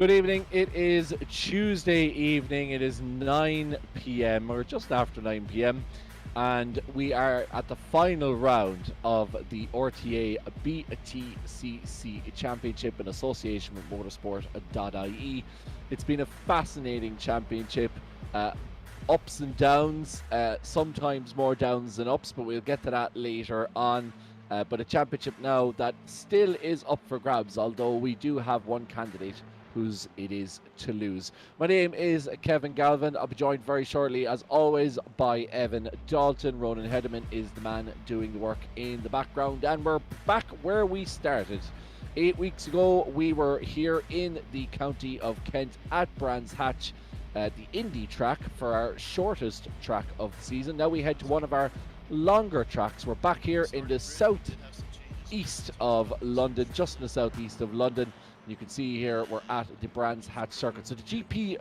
Good evening. It is Tuesday evening. It is 9 p.m. or just after 9 p.m. And we are at the final round of the RTA BTCC Championship in association with Motorsport.ie. It's been a fascinating championship. Ups and downs, sometimes more downs than ups, but we'll get to that later on. But a championship now that still is up for grabs, although we do have one candidate whose it is to lose. My name is Kevin Galvin. I'll be joined very shortly, as always, by Evan Dalton. Ronan Hederman is the man doing the work in the background, and we're back where we started. 8 weeks ago, we were here in the county of Kent at Brands Hatch, the Indy track, for our shortest track of the season. Now we head to one of our longer tracks. We're back here in the southeast of London, just in the southeast of London. You can see here we're at the Brands Hatch circuit. So the GP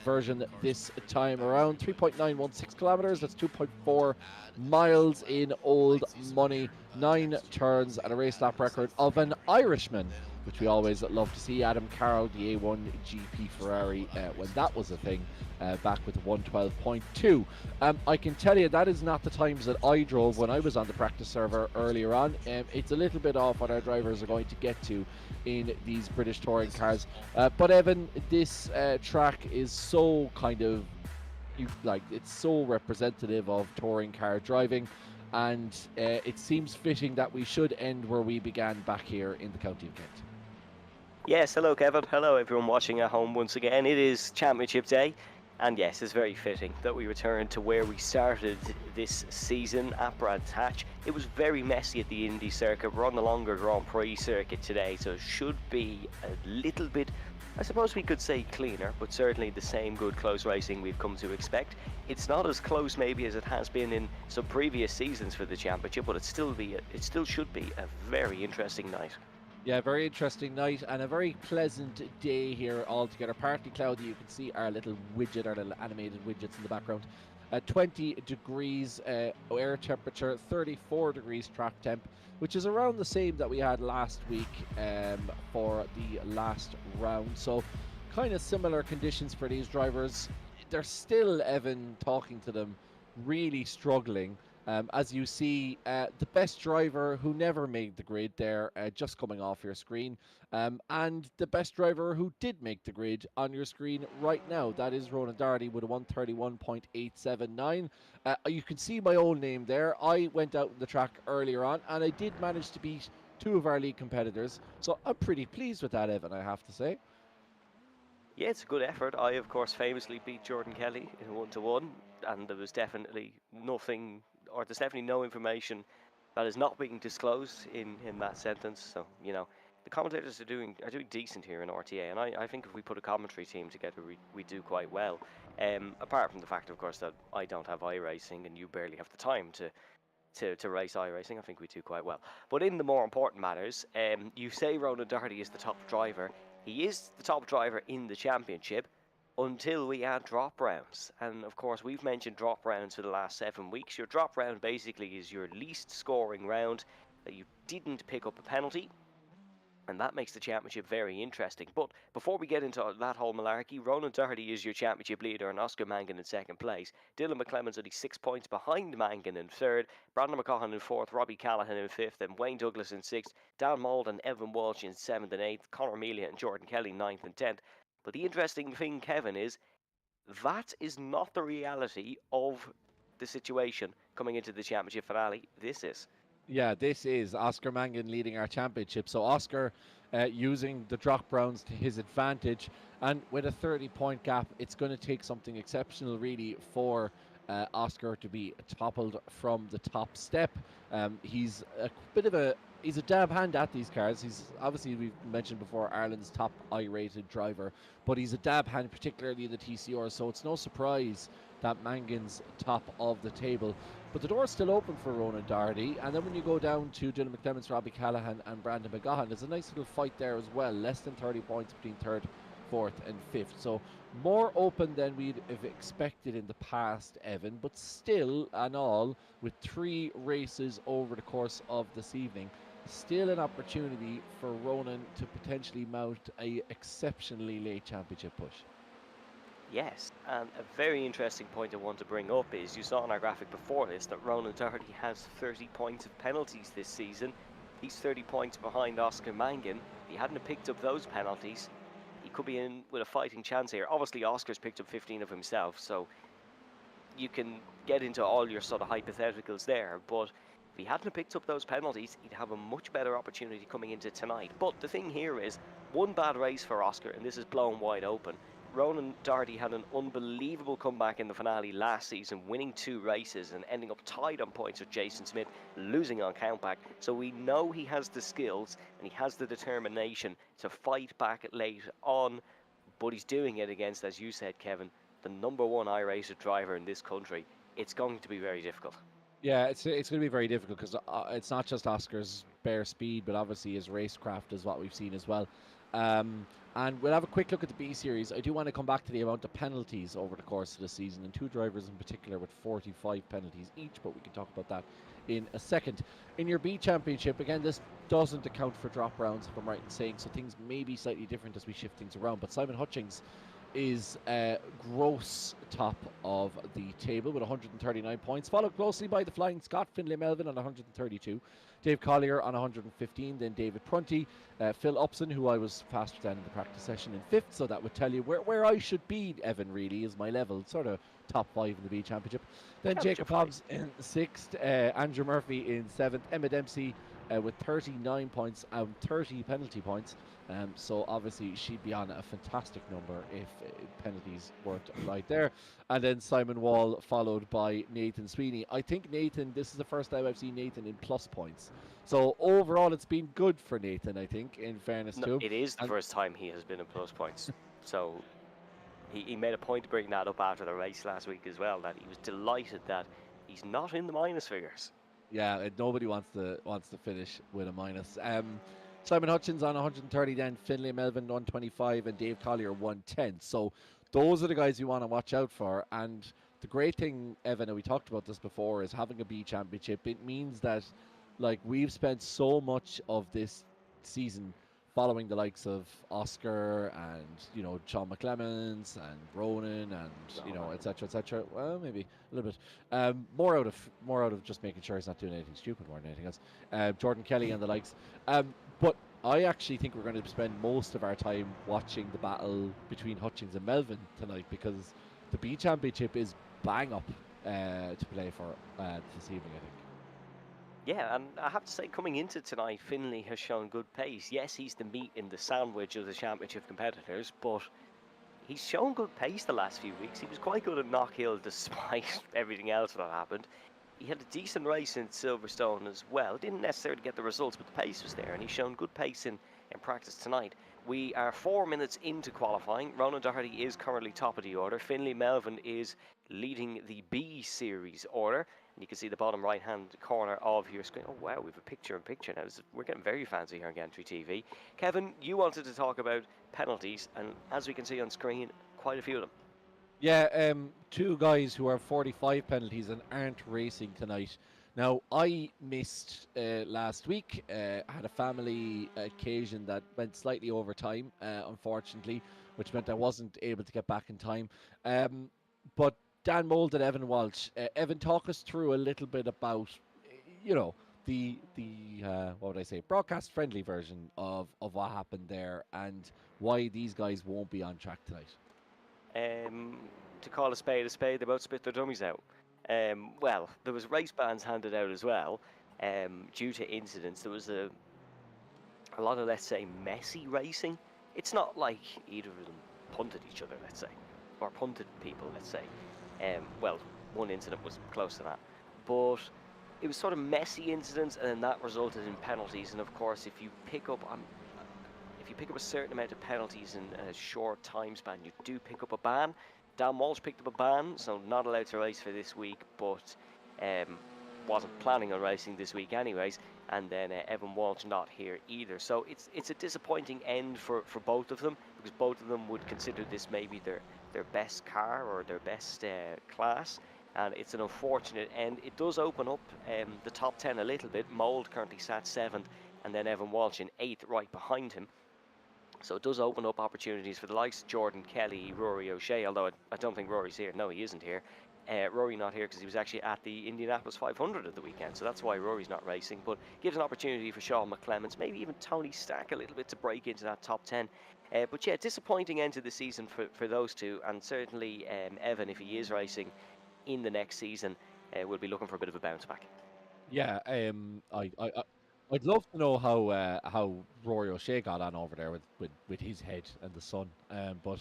version this time around, 3.916 kilometers. That's 2.4 miles in old money, 9 turns, and a race lap record of an Irishman, which we always love to see. Adam Carroll, the A1 GP Ferrari, when that was a thing, back with the 112.2. I can tell you that is not the times that I drove when I was on the practice server earlier on. It's a little bit off what our drivers are going to get to in these British touring cars. But Evan, this track is so kind of, it's so representative of touring car driving. And it seems fitting that we should end where we began, back here in the county of Kent. Yes, hello Kevin, hello everyone watching at home once again. It is Championship Day, and yes, it's very fitting that we return to where we started this season at Brands Hatch. It was very messy at the Indy circuit. We're on the longer Grand Prix circuit today, so it should be a little bit, I suppose we could say, cleaner, but certainly the same good close racing we've come to expect. It's not as close maybe as it has been in some previous seasons for the championship, but it still should be a very interesting night. Yeah, very interesting night and a very pleasant day here altogether. Partly cloudy. You can see our little widget, our little animated widgets in the background. 20 degrees air temperature, 34 degrees track temp, which is around the same that we had last week for the last round. So kind of similar conditions for these drivers. They're still, Evan, talking to them, really struggling. As you see, the best driver who never made the grid there, just coming off your screen, and the best driver who did make the grid on your screen right now. That is Ronan Doherty with a 131.879. You can see my own name there. I went out in the track earlier on, and I did manage to beat 2 of our league competitors. So I'm pretty pleased with that, Evan, I have to say. Yeah, it's a good effort. I, of course, famously beat Jordan Kelly in 1-1, and there was definitely nothing, or there's definitely no information that is not being disclosed in that sentence. So, you know, the commentators are doing decent here in RTA, and I think if we put a commentary team together, we do quite well. Apart from the fact, of course, that I don't have iRacing and you barely have the time to race iRacing, I think we do quite well. But in the more important matters, you say Ronan Doherty is the top driver. He is the top driver in the championship until we add drop rounds. And of course, we've mentioned drop rounds for the last 7 weeks. Your drop round basically is your least scoring round that you didn't pick up a penalty. And that makes the championship very interesting. But before we get into that whole malarkey, Ronan Doherty is your championship leader and Oscar Mangan in second place. Dylan McClemens only 6 points behind Mangan in third. Brandon McCaughan in fourth. Robbie Callahan in fifth. And Wayne Douglas in sixth. Dan Mould and Evan Walsh in seventh and eighth. Conor Amelia and Jordan Kelly ninth and 10th. But the interesting thing, Kevin, is that is not the reality of the situation coming into the championship finale. This is. Yeah, this is Oscar Mangan leading our championship. So Oscar using the drop rounds to his advantage, and with a 30-point gap, it's going to take something exceptional really for Oscar to be toppled from the top step. He's a dab hand at these cars. He's obviously, we've mentioned before, Ireland's top I-rated driver, but he's a dab hand, particularly in the TCR, so it's no surprise that Mangan's top of the table. But the door's still open for Ronan Doherty, and then when you go down to Dylan McClemens, Robbie Callahan and Brandon McGahan, there's a nice little fight there as well. Less than 30 points between third, fourth and fifth. So more open than we'd have expected in the past, Evan, but still and all, with 3 races over the course of this evening, still an opportunity for Ronan to potentially mount a exceptionally late championship push. Yes, and a very interesting point I want to bring up is you saw on our graphic before this that Ronan Doherty has 30 points of penalties this season. He's 30 points behind Oscar Mangan. If he hadn't have picked up those penalties, he could be in with a fighting chance here. Obviously, Oscar's picked up 15 of himself, so you can get into all your sort of hypotheticals there, but if he hadn't picked up those penalties, he'd have a much better opportunity coming into tonight. But the thing here is, one bad race for Oscar, and this is blown wide open. Ronan Doherty had an unbelievable comeback in the finale last season, winning 2 races and ending up tied on points with Jason Smith, losing on countback. So we know he has the skills and he has the determination to fight back late on, but he's doing it against, as you said, Kevin, the #1 iRacer driver in this country. It's going to be very difficult. Yeah, it's going to be very difficult because it's not just Oscar's bare speed, but obviously his racecraft is what we've seen as well. And we'll have a quick look at the B Series. I do want to come back to the amount of penalties over the course of the season, and 2 drivers in particular with 45 penalties each, but we can talk about that in a second. In your B Championship, again, this doesn't account for drop rounds, if I'm right in saying, so things may be slightly different as we shift things around, but Simon Hutchings is gross top of the table with 139 points, followed closely by the Flying Scot, Finlay Melvin on 132, Dave Collier on 115, then David Prunty, Phil Upson, who I was faster than in the practice session, in 5th, so that would tell you where I should be, Evan, really, is my level, sort of top 5 in the B Championship. Then Jacob Hobbs in 6th, Andrew Murphy in 7th, Emma Dempsey with 39 points and 30 penalty points. So obviously she'd be on a fantastic number if penalties weren't applied there. And then Simon Wall followed by Nathan Sweeney. I think Nathan, this is the first time I've seen Nathan in plus points. So overall it's been good for Nathan, I think, in fairness to him. It is the first time he has been in plus points. So he made a point to bring that up after the race last week as well, that he was delighted that he's not in the minus figures. Yeah, nobody wants to finish with a minus. Simon Hutchins on 130, then Finlay Melvin 125, and Dave Collier 110. So those are the guys you want to watch out for. And the great thing, Evan, and we talked about this before, is having a B Championship. It means that, like, we've spent so much of this season following the likes of Oscar and, you know, Sean McClemens and Ronan and, you know, etc., etc. Well, maybe a little bit more out of just making sure he's not doing anything stupid more than anything else. Jordan Kelly and the likes. But I actually think we're going to spend most of our time watching the battle between Hutchings and Melvin tonight, because the B Championship is bang up to play for this evening, I think. Yeah, and I have to say, coming into tonight, Finlay has shown good pace. Yes, he's the meat in the sandwich of the championship competitors, but he's shown good pace the last few weeks. He was quite good at Knockhill despite everything else that happened. He had a decent race in Silverstone as well. Didn't necessarily get the results, but the pace was there, and he's shown good pace in practice tonight. We are 4 minutes into qualifying. Ronan Doherty is currently top of the order. Finlay Melvin is leading the B Series order. And you can see the bottom right-hand corner of your screen. Oh, wow, we have a picture-in-picture now. We're getting very fancy here on Gantry TV. Kevin, you wanted to talk about penalties, and as we can see on screen, quite a few of them. Yeah, 2 guys who are 45 penalties and aren't racing tonight. Now, I missed last week. I had a family occasion that went slightly over time, unfortunately, which meant I wasn't able to get back in time. But Dan Mould and Evan Walsh. Evan, talk us through a little bit about, you know, the what would I say, broadcast friendly version of what happened there and why these guys won't be on track tonight. To call a spade, they both spit their dummies out. Well, there was race bans handed out as well. Due to incidents, there was a lot of, let's say, messy racing. It's not like either of them punted each other, let's say, or punted people, let's say. Well, one incident was close to that, but it was sort of messy incidents, and then that resulted in penalties. And of course, if you pick up a certain amount of penalties in a short time span, you do pick up a ban. Dan Walsh picked up a ban, so not allowed to race for this week, but wasn't planning on racing this week anyways. And then Evan Walsh not here either. So it's a disappointing end for both of them, because both of them would consider this maybe their best car or their best class, and it's an unfortunate end. It does open up the top 10 a little bit. Mould currently sat 7th, and then Evan Walsh in 8th right behind him. So it does open up opportunities for the likes of Jordan Kelly, Rory O'Shea, although I don't think Rory's here. No, he isn't here. Rory not here because he was actually at the Indianapolis 500 at the weekend, so that's why Rory's not racing. But gives an opportunity for Sean McClemens, maybe even Tony Stack a little bit to break into that top 10. But yeah, disappointing end to the season for those two, and certainly Evan, if he is racing in the next season, will be looking for a bit of a bounce back. Yeah, I'd love to know how Rory O'Shea got on over there with his head and the sun. But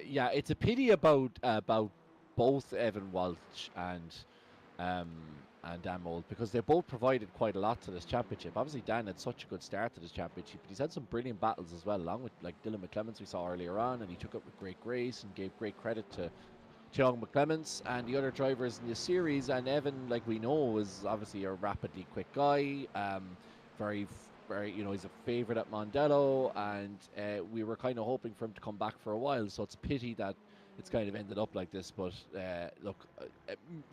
yeah, it's a pity about both Evan Walsh um, and Dan Mould, because they both provided quite a lot to this championship. Obviously, Dan had such a good start to this championship, but he's had some brilliant battles as well, along with like Dylan McClemens we saw earlier on, and he took it with great grace and gave great credit to Young McClemens and the other drivers in the series. And Evan, like we know, is obviously a rapidly quick guy. Very, very, he's a favourite at Mondello, and we were kind of hoping for him to come back for a while. So it's a pity that it's kind of ended up like this. But look,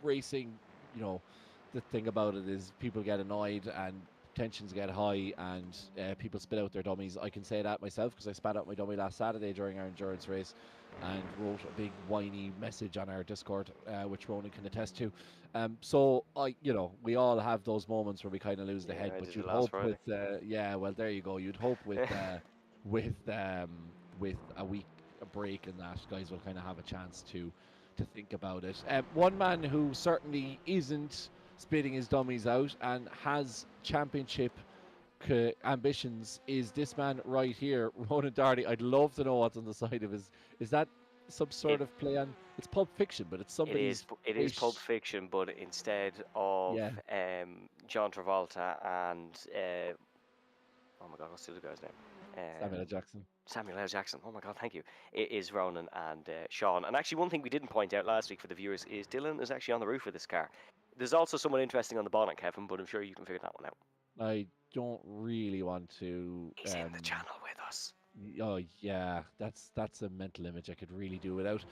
racing, the thing about it is people get annoyed and tensions get high, and people spit out their dummies. I can say that myself because I spat out my dummy last Saturday during our endurance race and wrote a big whiny message on our Discord, which Ronan can attest to. So we all have those moments where we kind of lose the head, I but did you'd it last hope Friday. well, there you go. You'd hope with a week a break and that guys will kind of have a chance to think about it. One man who certainly isn't spitting his dummies out and has championship ambitions is this man right here, Ronan Darty. I'd love to know what's on the side of his. Is that some sort It of play on? It's Pulp Fiction, but it's somebody's it is Pulp wish. Fiction, but instead of Yeah, John Travolta and oh my God, what's the other guy's name? Samuel L. Jackson. Samuel L. Jackson. Oh my God, thank you. It is Ronan and Sean. And actually, one thing we didn't point out last week for the viewers is Dylan is actually on the roof of this car. There's also someone interesting on the bonnet, Kevin, but I'm sure you can figure that one out. I don't really want to. He's in the channel with us. Oh yeah, that's a mental image I could really do without.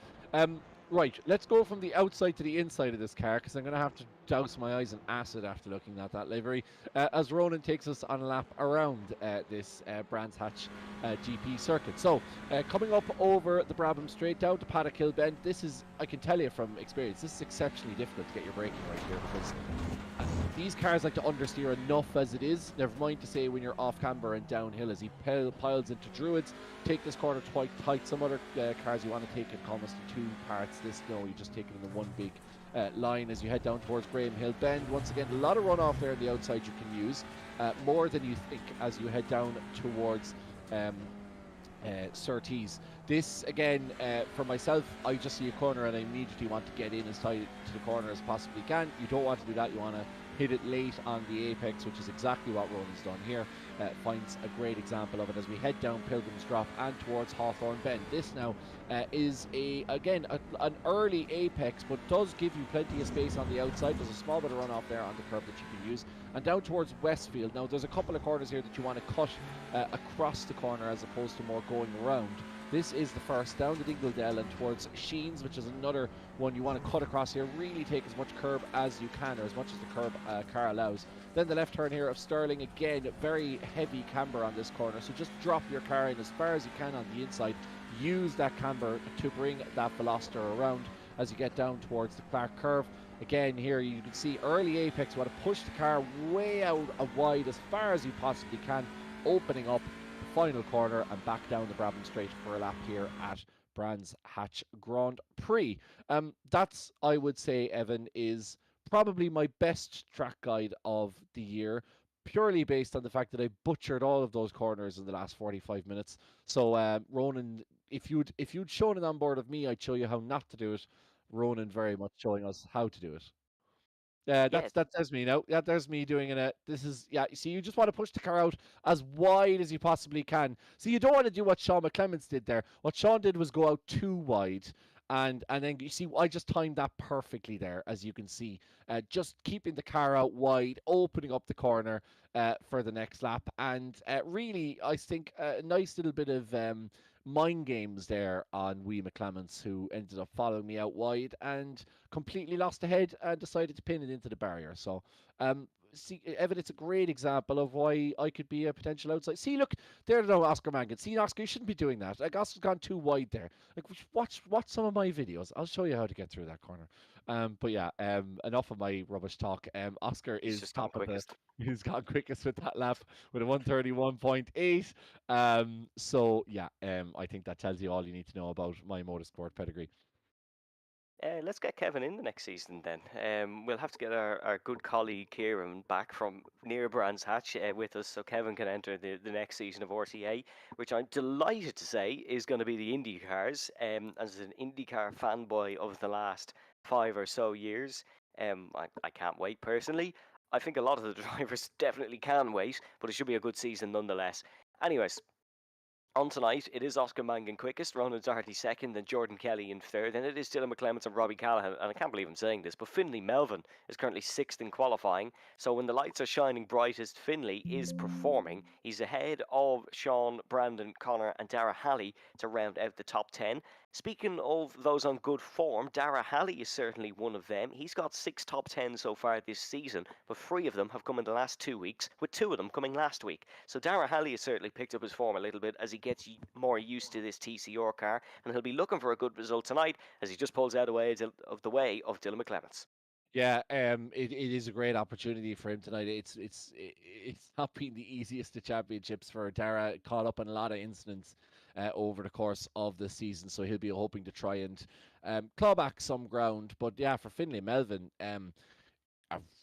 Right, let's go from the outside to the inside of this car, because I'm going to have to douse my eyes in acid after looking at that livery. As Ronan takes us on a lap around this Brands Hatch GP circuit. So, coming up over the Brabham Straight down to Paddock Hill Bend, this is, I can tell you from experience, this is exceptionally difficult to get your braking right here, because these cars like to understeer enough as it is. Never mind to say when you're off camber and downhill as he piles into Druids. Take this corner quite tight. Some other cars you want to take it almost in two parts. This, no, you just take it in the one big line as you head down towards Graham Hill Bend. Once again, a lot of runoff there on the outside you can use. More than you think as you head down towards Surtees. This again, for myself, I just see a corner and I immediately want to get in as tight to the corner as possibly can. You don't want to do that. You want to hit it late on the apex, which is exactly what Ronan's done here. Finds a great example of it as we head down Pilgrim's Drop and towards Hawthorne Bend. This now is an early apex, but does give you plenty of space on the outside. There's a small bit of runoff there on the curb that you can use. And down towards Westfield. Now there's a couple of corners here that you want to cut across the corner as opposed to more going around. This is the first down the Dingledell and towards Sheens, which is another one you want to cut across here. Really take as much curb as you can, or as much as the curb car allows. Then the left turn here of Stirling, again, very heavy camber on this corner. So just drop your car in as far as you can on the inside. Use that camber to bring that Veloster around as you get down towards the Clark curve. Again, here you can see early apex. You want to push the car way out wide as far as you possibly can, opening up final corner and back down the Brabham Straight for a lap here at Brands Hatch Grand Prix. That's, I would say, Evan, is probably my best track guide of the year, purely based on the fact that I butchered all of those corners in the last 45 minutes. So, Ronan, if you'd shown it on board of me, I'd show you how not to do it. Ronan very much showing us how to do it. Yeah, That's me now. Yeah, there's me doing it. This is, yeah. You see, you just want to push the car out as wide as you possibly can. So you don't want to do what Sean McClemens did there. What Sean did was go out too wide, and then you see, I just timed that perfectly there, as you can see. Just keeping the car out wide, opening up the corner for the next lap, and really, I think a nice little bit of mind games there on Wee McClemens, who ended up following me out wide and completely lost the head and decided to pin it into the barrier. So see, Evan, it's a great example of why I could be a potential outside. See, look, there no Oscar Mangan. See, Oscar, you shouldn't be doing that. Like, Oscar's gone too wide there. Like, watch some of my videos. I'll show you how to get through that corner. But yeah, enough of my rubbish talk. Oscar He's is just gone top of the. quickest. He's gone quickest with that lap with a 1:31.8. So yeah, I think that tells you all you need to know about my motorsport pedigree. Let's get Kevin in the next season then. We'll have to get our good colleague Kieran back from near Brands Hatch with us so Kevin can enter the next season of RTA, which I'm delighted to say is going to be the IndyCars. As an IndyCar fanboy of the last 5 or so years, I can't wait personally. I think a lot of the drivers definitely can wait, but it should be a good season nonetheless. Anyways, on tonight, it is Oscar Mangan quickest, Ronan Doherty second, and Jordan Kelly in third. And it is Dylan McClements and Robbie Callahan. And I can't believe I'm saying this, but Finlay Melvin is currently sixth in qualifying. So when the lights are shining brightest, Finlay is performing. He's ahead of Sean, Brandon, Connor, and Dara Halley to round out the top 10. Speaking of those on good form, Dara Halley is certainly one of them. He's got 6 top 10 so far this season, but 3 of them have come in the last 2 weeks, with 2 of them coming last week. So Dara Halley has certainly picked up his form a little bit as he gets more used to this TCR car, and he'll be looking for a good result tonight as he just pulls out of the way of Dylan McClements. Yeah, it is a great opportunity for him tonight. It's not been the easiest of championships for Dara. Caught up in a lot of incidents over the course of the season, so he'll be hoping to try and claw back some ground. But yeah, for Finlay Melvin, a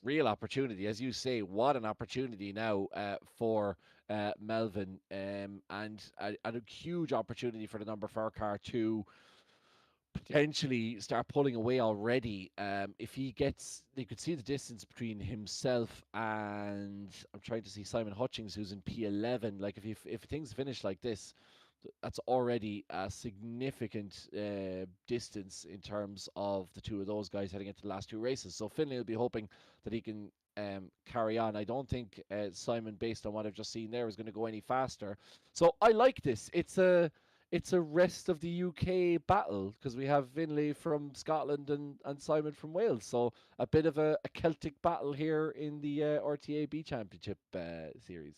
real opportunity, as you say. What an opportunity now for Melvin, and a huge opportunity for the number 4 car to potentially start pulling away already. If he gets, you could see the distance between himself and I'm trying to see Simon Hutchings, who's in P11. Like if things finish like this, that's already a significant distance in terms of the two of those guys heading into the last 2 races. So Finlay will be hoping that he can carry on. I don't think Simon, based on what I've just seen there, is going to go any faster. So I like this. It's a rest of the UK battle because we have Finlay from Scotland and Simon from Wales. So a bit of a Celtic battle here in the RTA B Championship series.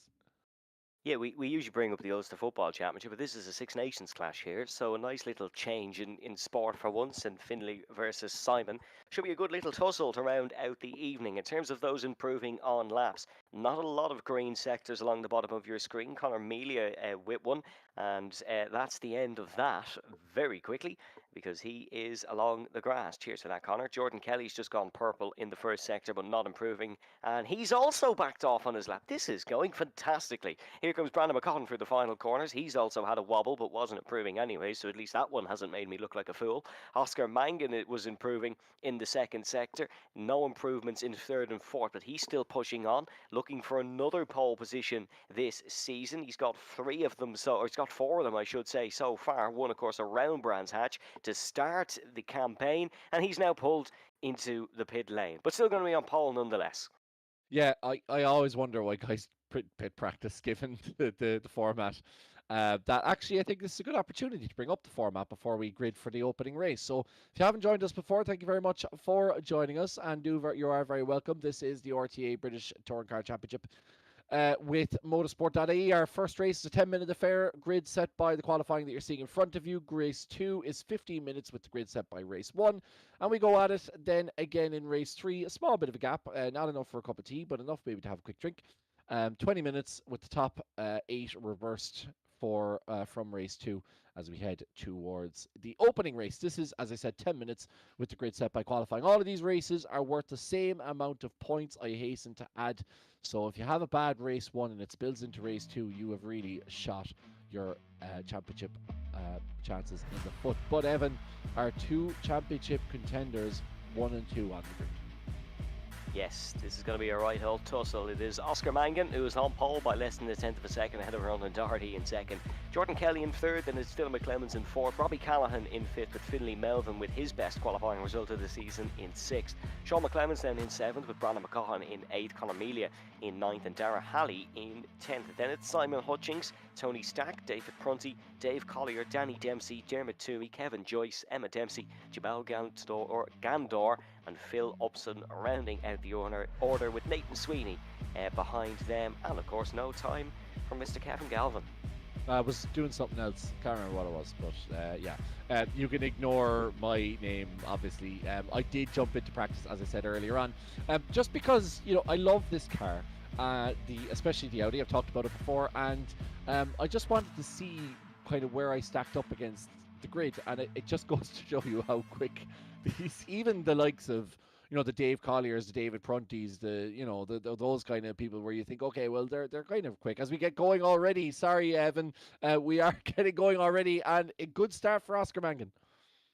Yeah, we usually bring up the Ulster Football Championship, but this is a Six Nations clash here, so a nice little change in sport for once, and Finlay versus Simon. Should be a good little tussle to round out the evening. In terms of those improving on laps, not a lot of green sectors along the bottom of your screen. Conor Melia with one, and that's the end of that very quickly because he is along the grass. Cheers for that, Conor. Jordan Kelly's just gone purple in the first sector, but not improving, and he's also backed off on his lap. This is going fantastically. Here comes Brandon McCaughton through the final corners. He's also had a wobble, but wasn't improving anyway, so at least that one hasn't made me look like a fool. Oscar Mangan was improving in the second sector. No improvements in third and fourth, but he's still pushing on, looking for another pole position this season. He's got 3 of them, or he's got 4 of them, I should say, so far. One, of course, around Brands Hatch to start the campaign, and he's now pulled into the pit lane, but still going to be on pole nonetheless. Yeah, I always wonder why guys pit practice given the format. That actually, I think this is a good opportunity to bring up the format before we grid for the opening race. So if you haven't joined us before, thank you very much for joining us, and you are very welcome. This is the RTA British Touring Car Championship with Motorsport.ie. Our first race is a 10-minute affair, grid set by the qualifying that you're seeing in front of you. Race 2 is 15 minutes with the grid set by race 1. And we go at it then again in race 3. A small bit of a gap, not enough for a cup of tea, but enough maybe to have a quick drink. 20 minutes with the top 8 reversed from race 2 as we head towards the opening race. This is, as I said, 10 minutes with the grid set by qualifying. All of these races are worth the same amount of points, I hasten to add. So if you have a bad race 1 and it spills into race 2, you have really shot your championship chances in the foot. But Evan, our 2 championship contenders, 1 and 2 on the grid. Yes, this is going to be a right old tussle. It is Oscar Mangan, who is on pole by less than a tenth of a second ahead of Ronan Doherty in second. Jordan Kelly in third, then it's Dylan McClements in fourth. Robbie Callahan in fifth, with Finlay Melvin with his best qualifying result of the season in sixth. Sean McClements then in seventh, with Brandon McCaughton in eighth, Conor Melia in ninth, and Dara Halley in 10th. Then it's Simon Hutchings, Tony Stack, David Prunty, Dave Collier, Danny Dempsey, Dermot Toomey, Kevin Joyce, Emma Dempsey, Jabal Gandor, and Phil Upson rounding out the order with Nathan Sweeney behind them, and of course no time for Mr. Kevin Galvin. I was doing something else. Can't remember what it was, but yeah. You can ignore my name, obviously. I did jump into practice, as I said earlier on, just because I love this car, especially the Audi. I've talked about it before, and I just wanted to see kind of where I stacked up against the grid, and it just goes to show you how quick even the likes of the Dave Colliers, the David Prunties, those kind of people where you think, okay, well, they're kind of quick. As we get going already, sorry, Evan, we are getting going already, and a good start for Oscar Mangan.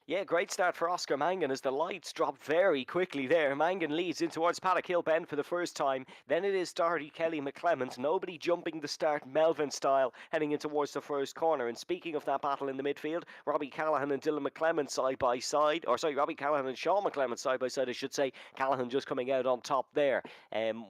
Yeah, great start for Oscar Mangan as the lights drop very quickly there. Mangan leads in towards Paddock Hill Bend for the first time. Then it is Doherty, Kelly, McClement. Nobody jumping the start Melvin style heading in towards the first corner. And speaking of that battle in the midfield, Robbie Callaghan and Dylan McClement side by side. Or sorry, Robbie Callaghan and Sean McClement side by side, I should say. Callaghan just coming out on top there.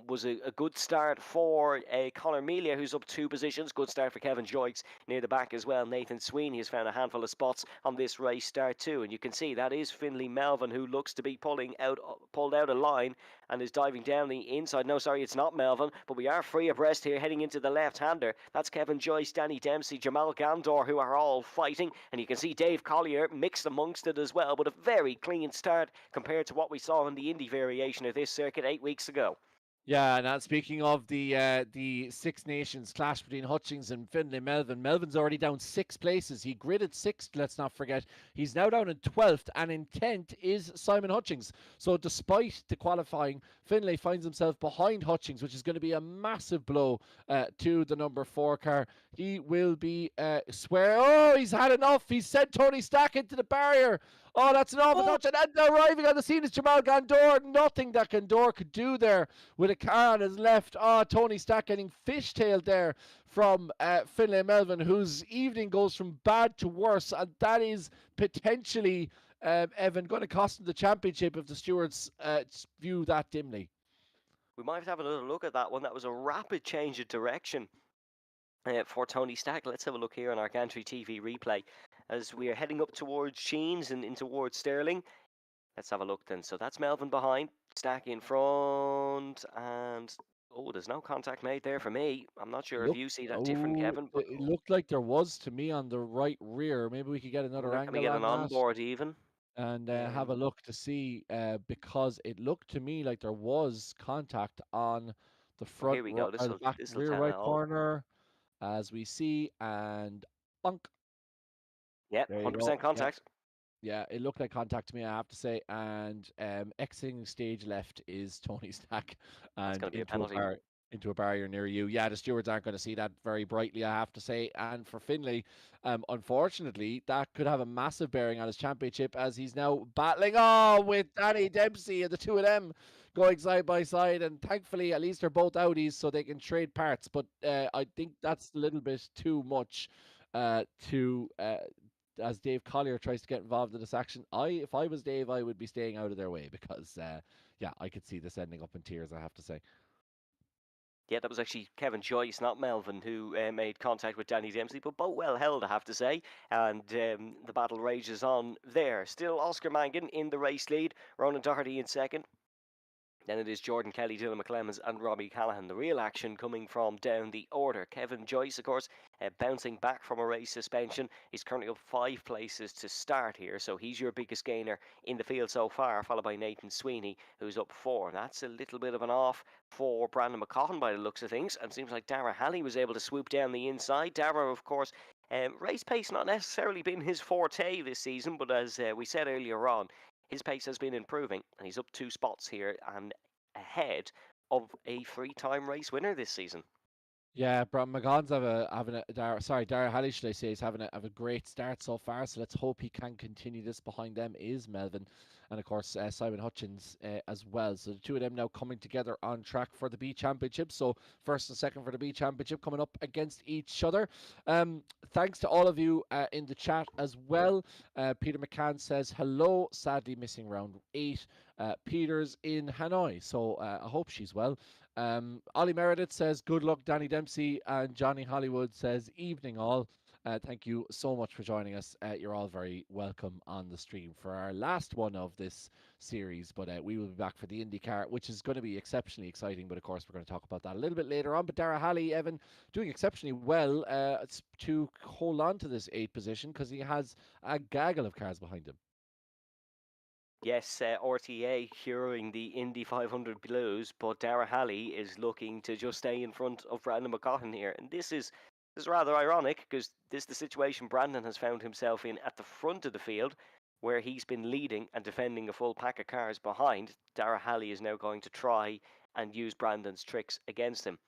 Was a good start for Conor Melia, who's up 2 positions. Good start for Kevin Joyce near the back as well. Nathan Sweeney has found a handful of spots on this race start too. And you can see that is Finlay Melvin, who looks to be pulled out a line and is diving down the inside. No, sorry, it's not Melvin, but we are free abreast here heading into the left-hander. That's Kevin Joyce, Danny Dempsey, Jamal Gandor, who are all fighting. And you can see Dave Collier mixed amongst it as well, but a very clean start compared to what we saw in the Indy variation of this circuit 8 weeks ago. Yeah, and speaking of the Six Nations clash between Hutchings and Finlay Melvin, Melvin's already down 6 places. He gridded 6th, let's not forget. He's now down in 12th, and in 10th is Simon Hutchings. So despite the qualifying, Finlay finds himself behind Hutchings, which is going to be a massive blow to the number 4 car. He will be he's had enough. He's sent Tony Stack into the barrier. Oh, that's an awful touch. And arriving on the scene is Jamal Gandor. Nothing that Gandor could do there with a car on his left. Oh, Tony Stack getting fishtailed there from Finlay Melvin, whose evening goes from bad to worse. And that is potentially, Evan, going to cost him the championship if the stewards view that dimly. We might have another look at that one. That was a rapid change of direction for Tony Stack. Let's have a look here on our Gantry TV replay as we are heading up towards Sheens and in towards Stirling. Let's have a look then. So that's Melvin behind, Stack in front, and there's no contact made there for me. I'm not sure if you see that different, Kevin. But it looked like there was to me on the right rear. Maybe we could get another angle. Can we get an onboard even? And have a look to see, because it looked to me like there was contact on the front, here we go. the back rear right corner, as we see, and bunk. Yeah, 100% contact. Yeah, it looked like contact to me, I have to say. And exiting stage left is Tony Stack, and going to be a penalty. Into a barrier near you. Yeah, the stewards aren't going to see that very brightly, I have to say. And for Finlay, unfortunately, that could have a massive bearing on his championship, as he's now battling with Danny Dempsey, and the 2 of them going side by side. And thankfully, at least they're both Audis, so they can trade parts. But I think that's a little bit too much as Dave Collier tries to get involved in this action. If I was Dave, I would be staying out of their way, because I could see this ending up in tears, I have to say. Yeah, that was actually Kevin Joyce, not Melvin, who made contact with Danny Dempsey, but both well held, I have to say. And the battle rages on there. Still Oscar Mangan in the race lead, Ronan Doherty in second. Then it is Jordan Kelly, Dylan McClemens and Robbie Callaghan. The real action coming from down the order. Kevin Joyce, of course, bouncing back from a race suspension. He's currently up 5 places to start here, so he's your biggest gainer in the field so far, followed by Nathan Sweeney, who's up 4. That's a little bit of an off for Brandon McCaughton by the looks of things, and seems like Dara Halley was able to swoop down the inside. Dara, of course, race pace not necessarily been his forte this season, but as we said earlier on, his pace has been improving, and he's up 2 spots here and ahead of a 3-time race winner this season. Yeah, Brandon McCaughton's Dara Halley, should I say, is having a great start so far. So let's hope he can continue this. Behind them is Melvin, and of course Simon Hutchins as well. So the 2 of them now coming together on track for the B Championship. So first and second for the B Championship coming up against each other. Thanks to all of you in the chat as well. Peter McCann says hello. Sadly missing round 8. Peter's in Hanoi, so I hope she's well. Ollie Meredith says good luck, Danny Dempsey, and Johnny Hollywood says evening all. Thank you so much for joining us. You're all very welcome on the stream for our last one of this series. But we will be back for the IndyCar, which is going to be exceptionally exciting. But of course, we're going to talk about that a little bit later on. But Dara Halley, Evan, doing exceptionally well to hold on to this 8th position because he has a gaggle of cars behind him. Yes, RTA heroing the Indy 500 Blues, but Dara Halley is looking to just stay in front of Brandon McCaughton here. And this is rather ironic because this is the situation Brandon has found himself in at the front of the field, where he's been leading and defending a full pack of cars behind. Dara Halley is now going to try and use Brandon's tricks against him.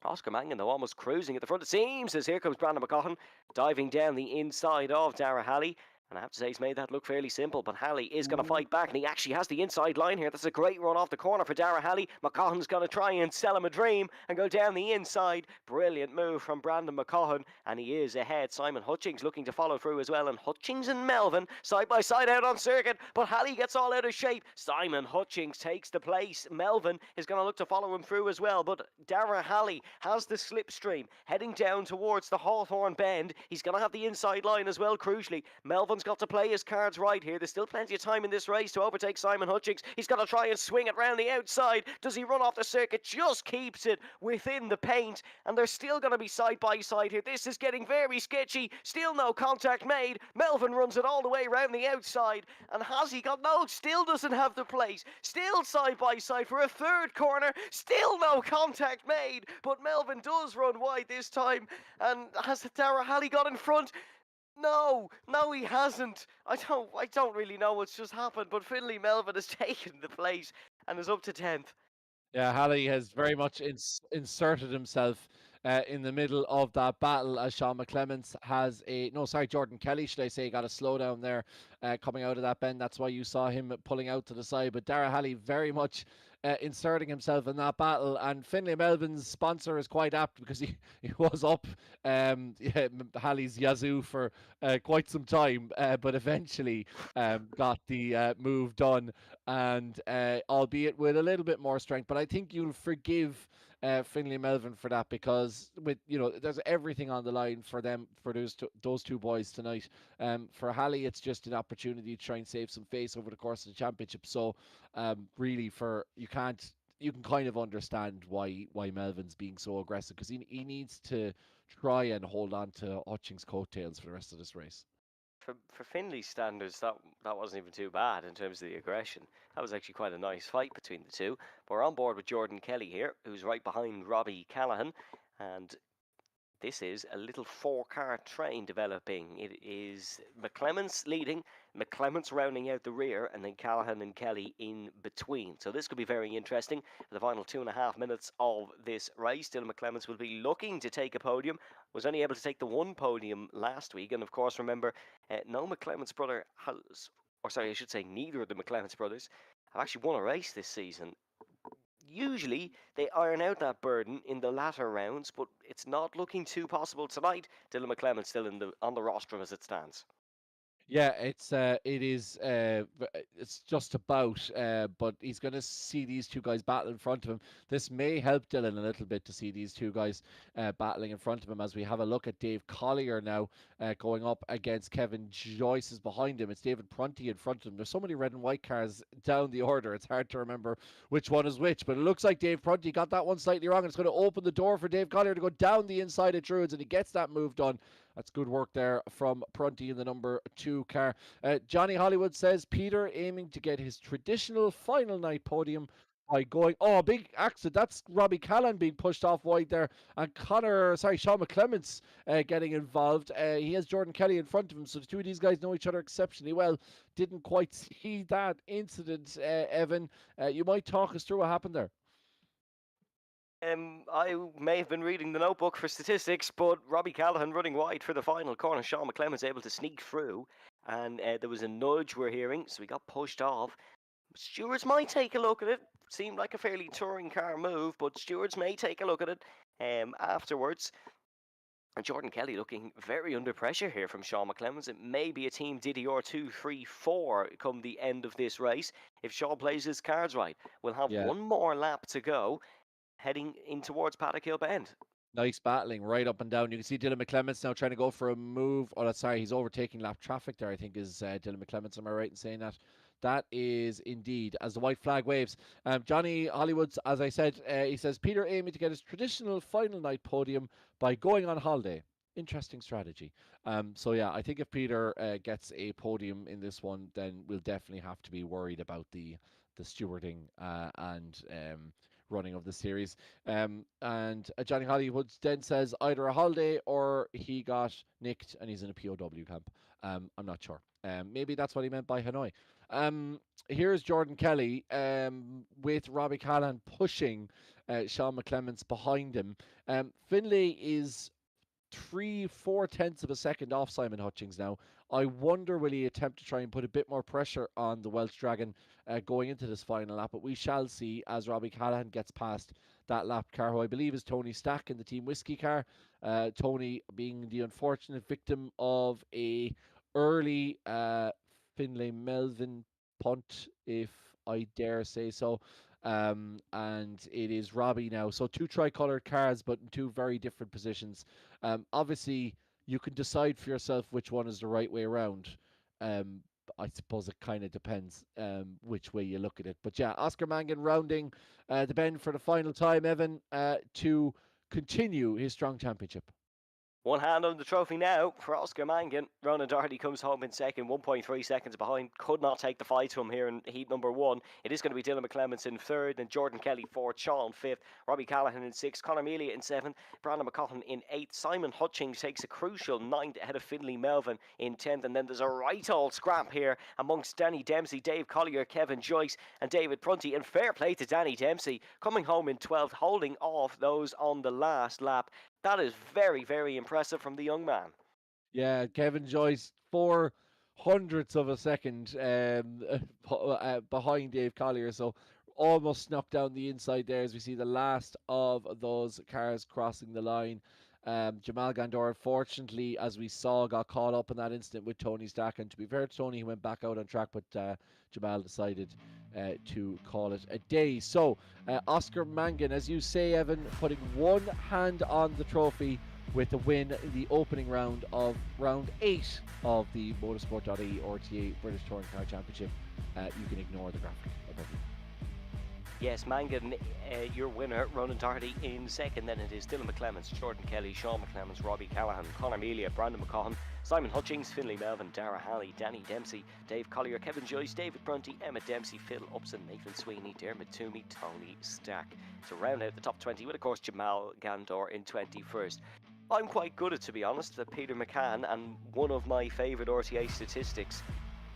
Oscar Mangan, though, almost cruising at the front, it seems, as here comes Brandon McCaughton, diving down the inside of Dara Halley. And I have to say, he's made that look fairly simple, but Halley is going to fight back, and he actually has the inside line here. That's a great run off the corner for Dara Halley. McCaughton's going to try and sell him a dream and go down the inside. Brilliant move from Brandon McCaughton, and he is ahead. Simon Hutchings looking to follow through as well, and Hutchings and Melvin side by side out on circuit, but Halley gets all out of shape. Simon Hutchings takes the place. Melvin is going to look to follow him through as well, but Dara Halley has the slipstream heading down towards the Hawthorne bend. He's going to have the inside line as well, crucially. Melvin's got to play his cards right here. There's still plenty of time in this race to overtake Simon Hutchings. He's got to try and swing it round the outside. Does he run off the circuit? Just keeps it within the paint, and they're still going to be side by side here. This is getting very sketchy. Still no contact made. Melvin runs it all the way around the outside, and has he got no? Still doesn't have the place. Still side by side for a third corner. Still no contact made, but Melvin does run wide this time. And has Dara Halley got in front? No, he hasn't. I don't really know what's just happened, but Finlay Melvin has taken the place and is up to 10th. Yeah, Halley has very much inserted himself in the middle of that battle as Sean McClements has Jordan Kelly, should I say, got a slowdown there coming out of that bend. That's why you saw him pulling out to the side. But Dara Halley very much inserting himself in that battle. And Finlay Melvin's sponsor is quite apt because he was up Halley's Yazoo for quite some time, but eventually got the move done, and albeit with a little bit more strength. But I think you'll forgive Finlay Melvin for that, because there's everything on the line for them, for those two boys tonight. For Halley, it's just an opportunity to try and save some face over the course of the championship. So really, you can kind of understand why Melvin's being so aggressive, because he needs to try and hold on to Hutchings' coattails for the rest of this race. For Finley's standards, that wasn't even too bad in terms of the aggression. That was actually quite a nice fight between the two. But we're on board with Jordan Kelly here, who's right behind Robbie Callahan, and this is a little 4-car train developing. It is McClements leading, McClements rounding out the rear, and then Callahan and Kelly in between. So this could be very interesting for the final 2.5 minutes of this race. Dylan McClements will be looking to take a podium. Was only able to take the one podium last week. And of course, remember, no McClements brother has, or sorry, I should say neither of the McClements brothers have actually won a race this season. Usually they iron out that burden in the latter rounds, but it's not looking too possible tonight. Dylan McClements still on the rostrum as it stands. Yeah, it's just about, but he's going to see these two guys battle in front of him. This may help Dylan a little bit to see these two guys battling in front of him, as we have a look at Dave Collier now going up against Kevin Joyce is behind him. It's David Prunty in front of him. There's so many red and white cars down the order, it's hard to remember which one is which, but it looks like Dave Prunty got that one slightly wrong, and it's going to open the door for Dave Collier to go down the inside of Druids, and he gets that move done. That's good work there from Prunty in the number 2 car. Johnny Hollywood says Peter aiming to get his traditional final night podium by going, big accident. That's Robbie Callan being pushed off wide there, and Sean McClements getting involved. He has Jordan Kelly in front of him, so the two of these guys know each other exceptionally well. Didn't quite see that incident, Evan. You might talk us through what happened there. I may have been reading the notebook for statistics, but Robbie Callahan running wide for the final corner. Sean McClements able to sneak through, and there was a nudge we're hearing, so he got pushed off. Stewards might take a look at it. Seemed like a fairly touring car move, but stewards may take a look at it afterwards. And Jordan Kelly looking very under pressure here from Sean McClements. It may be a team DDR 2, 3, 4 come the end of this race if Sean plays his cards right. We'll have one more lap to go, heading in towards Paddock Hill Bend. Nice battling right up and down. You can see Dylan McClements now trying to go for a move. Oh, sorry, he's overtaking lap traffic there, I think, is Dylan McClements. Am I right in saying that? That is indeed, as the white flag waves. Johnny Hollywoods, as I said, he says, Peter aiming to get his traditional final night podium by going on holiday. Interesting strategy. So, yeah, I think if Peter gets a podium in this one, then we'll definitely have to be worried about the stewarding and running of the series. And Johnny Hollywood then says either a holiday or he got nicked and he's in a POW camp. I'm not sure. Maybe that's what he meant by Hanoi. Um, Here's Jordan Kelly with Robbie Callan pushing Sean McClements behind him. Finlay is 3/4 of a second off Simon Hutchings now. I wonder will he attempt to try and put a bit more pressure on the Welsh Dragon going into this final lap, but we shall see as Robbie Callahan gets past that lap car, who I believe is Tony Stack in the Team Whiskey car. Tony being the unfortunate victim of a early Finlay Melvin punt, if I dare say so. And it is Robbie now. So two tricolored cars, but in two very different positions. Obviously, you can decide for yourself which one is the right way around. Um, I suppose it kind of depends which way you look at it. But yeah, Oscar Mangan rounding the bend for the final time, Evan, to continue his strong championship. One hand on the trophy now for Oscar Mangan. Ronan Doherty comes home in second, 1.3 seconds behind. Could not take the fight to him here in heat number one. It is going to be Dylan McClements in third, then Jordan Kelly fourth, Sean fifth, Robbie Callahan in sixth, Conor Melia in seventh, Brandon McCaughan in eighth. Simon Hutchings takes a crucial ninth ahead of Finlay Melvin in 10th. And then there's a right old scrap here amongst Danny Dempsey, Dave Collier, Kevin Joyce, and David Prunty. And fair play to Danny Dempsey coming home in 12th, holding off those on the last lap. That is very, very impressive from the young man. Yeah, Kevin Joyce, 4/100ths of a second behind Dave Collier. So almost snuck down the inside there as we see the last of those cars crossing the line. Jamal Gandor, fortunately, as we saw, got caught up in that incident with Tony Stack. And to be fair to Tony, he went back out on track, but Jamal decided to call it a day. So, Oscar Mangan, as you say, Evan, putting one hand on the trophy with a win in the opening round of round 8 of the Motorsport.ie RTA British Touring Car Championship. You can ignore the graphic above you. Yes, Mangan, your winner. Ronan Doherty in second. Then it is Dylan McClements, Jordan Kelly, Sean McClements, Robbie Callahan, Conor Melia, Brandon McCaughan, Simon Hutchings, Finlay Melvin, Dara Halley, Danny Dempsey, Dave Collier, Kevin Joyce, David Prunty, Emma Dempsey, Phil Upson, Nathan Sweeney, Dermot Toomey, Tony Stack. To round out the top 20 with, of course, Jamal Gandor in 21st. I'm quite good at, to be honest, that Peter McCann, and one of my favourite RTA statistics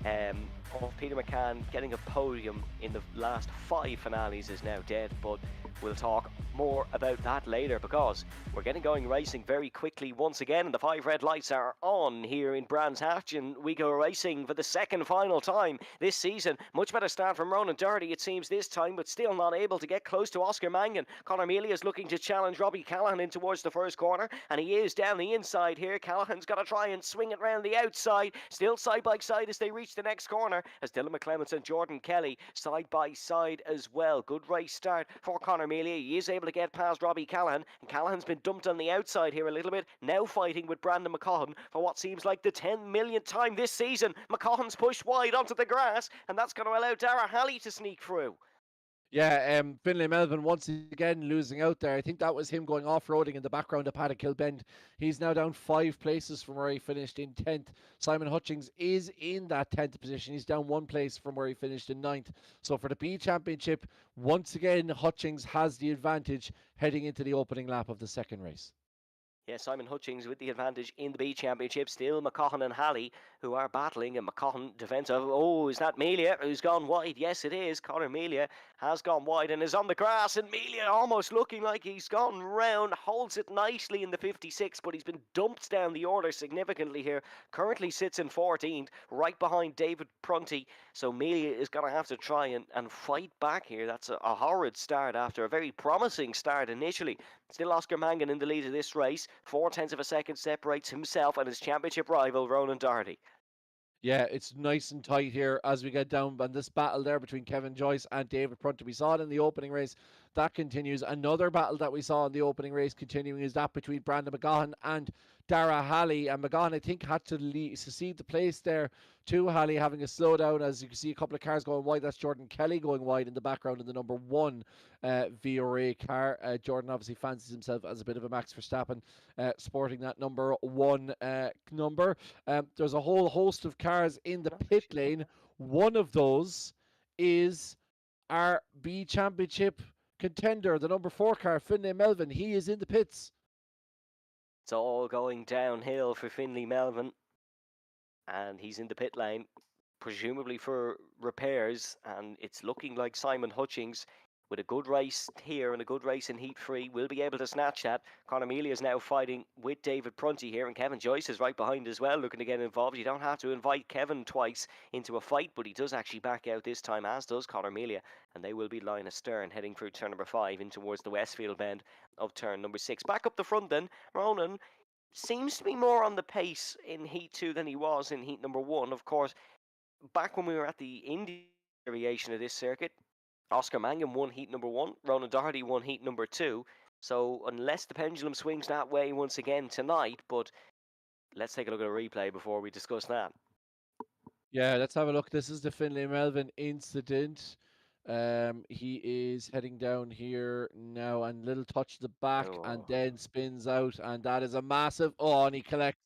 of Peter McCann getting a podium in the last 5 finales is now dead, but we'll talk more about that later because we're getting going racing very quickly once again, and the 5 red lights are on here in Brands Hatch, and we go racing for the second final time this season. Much better start from Ronan Doherty, it seems, this time, but still not able to get close to Oscar Mangan. Conor Melia is looking to challenge Robbie Callahan in towards the first corner, and he is down the inside here. Callahan's got to try and swing it round the outside, still side by side as they reach the next corner, as Dylan McClements and Jordan Kelly side by side as well. Good race start for Conor Melia. He is able to get past Robbie Callahan, and Callahan's been dumped on the outside here a little bit, now fighting with Brandon McCaughan for what seems like the 10 millionth time this season. McCaughans pushed wide onto the grass, and that's going to allow Dara Halley to sneak through. Yeah, Finlay Melvin once again losing out there. I think that was him going off-roading in the background of Paddock Hill Bend. He's now down 5 places from where he finished in 10th. Simon Hutchings is in that 10th position. He's down 1 place from where he finished in 9th. So for the B Championship, once again, Hutchings has the advantage heading into the opening lap of the second race. Yeah, Simon Hutchings with the advantage in the B Championship. Still McCaughan and Halley who are battling, and McCaughan defensive. Oh, is that Melia who's gone wide? Yes, it is. Conor Melia has gone wide and is on the grass, and Melia almost looking like he's gone round. Holds it nicely in the 56, but he's been dumped down the order significantly here. Currently sits in 14th, right behind David Prunty. So Melia is going to have to try and fight back here. That's a horrid start after a very promising start initially. Still Oscar Mangan in the lead of this race. 0.4 of a second separates himself and his championship rival Ronan Doherty. Yeah, it's nice and tight here as we get down on this battle there between Kevin Joyce and David Prunty. We saw it in the opening race. That continues. Another battle that we saw in the opening race continuing is that between Brandon McGahan and Dara Halley. And McGahan, I think, had to cede the place there to Halley, having a slowdown. As you can see, a couple of cars going wide. That's Jordan Kelly going wide in the background in the number one VRA car. Jordan obviously fancies himself as a bit of a Max Verstappen, sporting that number one number. There's a whole host of cars in the pit lane. One of those is our B Championship contender, the number 4 car, Finlay Melvin. He is in the pits. It's all going downhill for Finlay Melvin, and he's in the pit lane, presumably for repairs, and it's looking like Simon Hutchings, with a good race here and a good race in Heat 3, will be able to snatch that. Conor Mealy is now fighting with David Prunty here, and Kevin Joyce is right behind as well, looking to get involved. You don't have to invite Kevin twice into a fight, but he does actually back out this time, as does Conor Mealy, and they will be line astern, heading through turn number 5 in towards the Westfield bend of turn number 6. Back up the front then, Ronan seems to be more on the pace in Heat 2 than he was in Heat number 1. Of course, back when we were at the Indy variation of this circuit, Oscar Mangan won Heat number 1, Ronan Doherty won Heat number 2. So unless the pendulum swings that way once again tonight, but let's take a look at a replay before we discuss that. Yeah, let's have a look. This is the Finlay Melvin incident. He is heading down here now, and little touch to the back, and then spins out, and that is a massive. Oh, and he collects.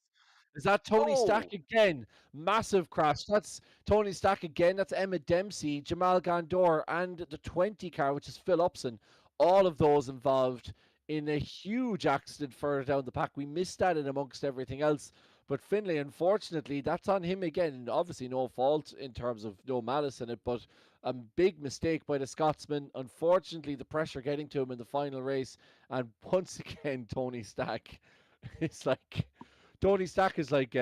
Is that Tony Stack again? Massive crash. That's Tony Stack again. That's Emma Dempsey, Jamal Gandor, and the 20 car, which is Phil Upson. All of those involved in a huge accident further down the pack. We missed that in amongst everything else. But Finlay, unfortunately, that's on him again. Obviously, no fault in terms of no malice in it, but a big mistake by the Scotsman. Unfortunately, the pressure getting to him in the final race. And once again, Tony Stack. It's like Tony Stack is like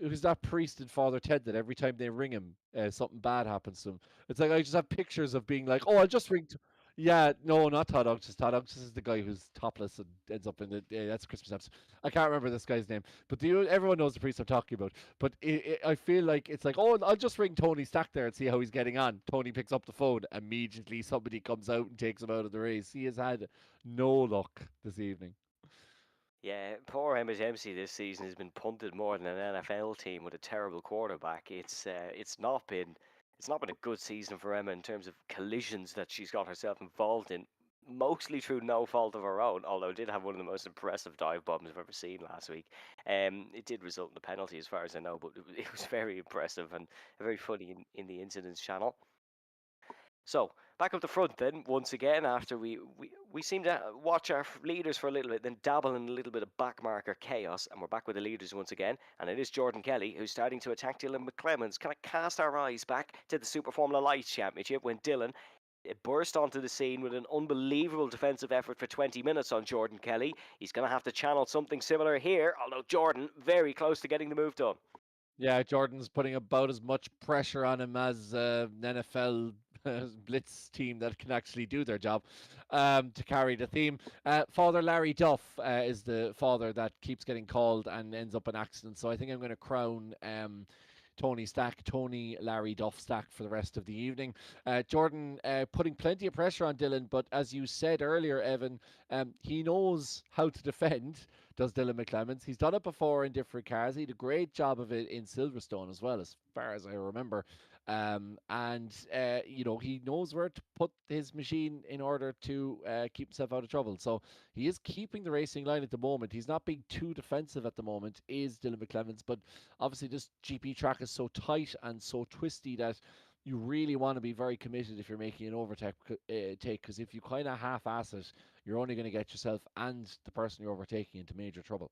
who's that priest in Father Ted that every time they ring him, something bad happens to him. It's like I just have pictures of being like, oh, I'll just ring. Yeah, no, not Todd Unctus. Todd Unctus is the guy who's topless and ends up in the. That's Christmas episode. I can't remember this guy's name, but everyone knows the priest I'm talking about. But I feel like it's like, oh, I'll just ring Tony Stack there and see how he's getting on. Tony picks up the phone. Immediately, somebody comes out and takes him out of the race. He has had no luck this evening. Yeah, poor Emma Dempsey this season has been punted more than an NFL team with a terrible quarterback. It's not been a good season for Emma in terms of collisions that she's got herself involved in, mostly through no fault of her own. Although did have one of the most impressive dive bombs I've ever seen last week. It did result in a penalty, as far as I know, but it was very impressive and very funny in the incidents channel. So back up the front then, once again, after we seem to watch our leaders for a little bit, then dabble in a little bit of backmarker chaos, and we're back with the leaders once again, and it is Jordan Kelly who's starting to attack Dylan McClemens. Kind of cast our eyes back to the Super Formula Lights Championship when Dylan burst onto the scene with an unbelievable defensive effort for 20 minutes on Jordan Kelly. He's going to have to channel something similar here, although Jordan very close to getting the move done. Yeah, Jordan's putting about as much pressure on him as an NFL blitz team that can actually do their job to carry the theme. Father Larry Duff is the father that keeps getting called and ends up in accidents. So I think I'm going to crown Tony Larry Duff Stack for the rest of the evening. Jordan putting plenty of pressure on Dylan, but as you said earlier, Evan, he knows how to defend, does Dylan McClemens. He's done it before in different cars. He did a great job of it in Silverstone as well, as far as I remember. He knows where to put his machine in order to keep himself out of trouble. So he is keeping the racing line at the moment. He's not being too defensive at the moment, is Dylan McClemens. But obviously this GP track is so tight and so twisty that you really want to be very committed if you're making an overtake, because if you kind of half-ass it, you're only going to get yourself and the person you're overtaking into major trouble.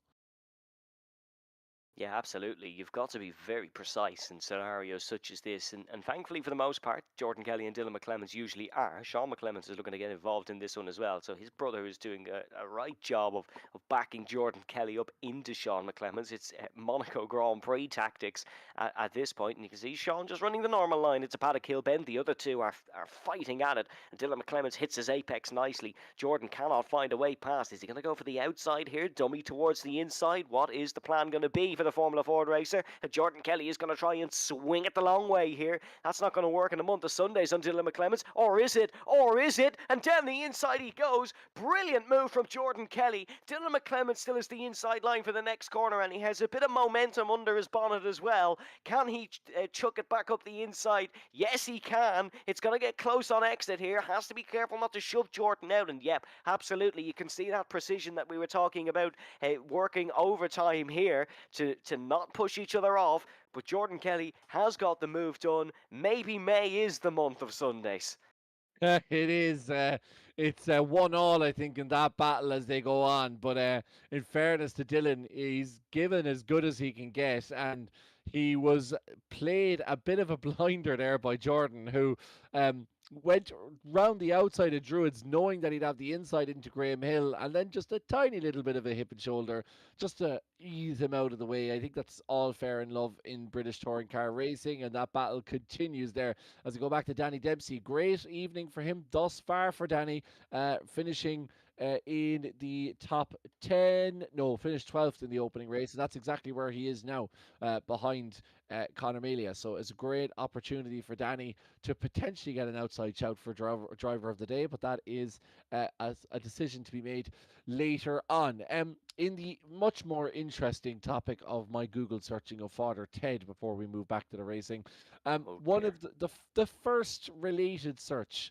Yeah, absolutely. You've got to be very precise in scenarios such as this. And thankfully, for the most part, Jordan Kelly and Dylan McClemens usually are. Sean McClemens is looking to get involved in this one as well. So his brother is doing a right job of backing Jordan Kelly up into Sean McClemens. It's Monaco Grand Prix tactics at this point. And you can see Sean just running the normal line. It's a paddock hill bend. The other two are fighting at it. And Dylan McClemens hits his apex nicely. Jordan cannot find a way past. Is he going to go for the outside here? Dummy towards the inside. What is the plan going to be for the Formula Ford racer. Jordan Kelly is going to try and swing it the long way here. That's not going to work in a month of Sundays on Dylan McClements. Or is it? Or is it? And down the inside he goes. Brilliant move from Jordan Kelly. Dylan McClements still has the inside line for the next corner, and he has a bit of momentum under his bonnet as well. Can he chuck it back up the inside? Yes, he can. It's going to get close on exit here. Has to be careful not to shove Jordan out. And yep, absolutely, you can see that precision that we were talking about, working overtime here to not push each other off. But Jordan Kelly has got the move done. Maybe May is the month of Sundays. It is. It's 1-1, I think, in that battle as they go on. But in fairness to Dylan, he's given as good as he can get, and he was played a bit of a blinder there by Jordan, who went round the outside of Druids, knowing that he'd have the inside into Graham Hill, and then just a tiny little bit of a hip and shoulder just to ease him out of the way. I think that's all fair and love in British touring car racing, and that battle continues there as we go back to Danny Dempsey. Great evening for him thus far for Danny, finishing in the top 10. No, finished 12th in the opening race, and that's exactly where he is now, behind Conor Melia. So it's a great opportunity for Danny to potentially get an outside shout for driver of the day, but that is as a decision to be made later on. In the much more interesting topic of my Google searching of Father Ted, before we move back to the racing, one of the first related search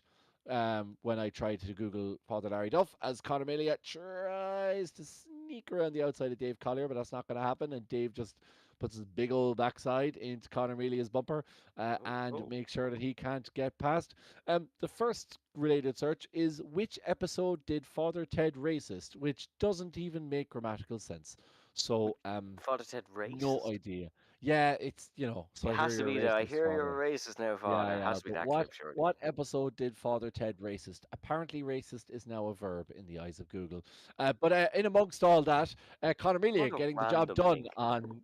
when I tried to Google Father Larry Duff, as Conor Melia tries to sneak around the outside of Dave Collier, but that's not going to happen, and Dave just puts his big old backside into Conor Melia's bumper and makes sure that he can't get past. The first related search is, which episode did Father Ted racist, which doesn't even make grammatical sense. So Father Ted racist? No idea. Yeah, it's, so it has to be that. I hear you're a racist now, Father. Yeah, It has to be that what clip, surely. what episode did Father Ted racist? Apparently, racist is now a verb in the eyes of Google. But in amongst all that, Conor Melia getting the job done on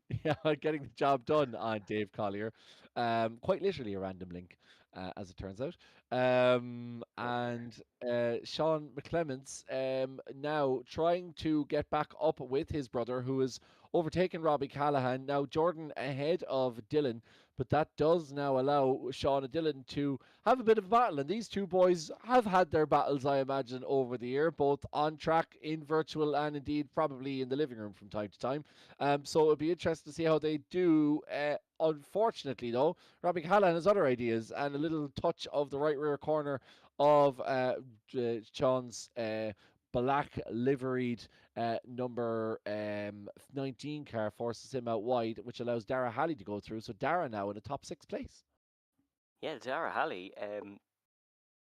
getting the job done on Dave Collier. Quite literally a random link, as it turns out. And Sean McClements now trying to get back up with his brother, who has overtaken Robbie Callahan. Now Jordan ahead of Dylan, but that does now allow Sean and Dylan to have a bit of a battle. And these two boys have had their battles, I imagine, over the year, both on track, in virtual, and indeed probably in the living room from time to time. So it'll be interesting to see how they do. Unfortunately, though, Robbie Callahan has other ideas, and a little touch of the right rear corner of Sean's black liveried number 19 car forces him out wide, which allows Dara Halley to go through. So Dara now in the top 6th place. Yeah, Dara Halley,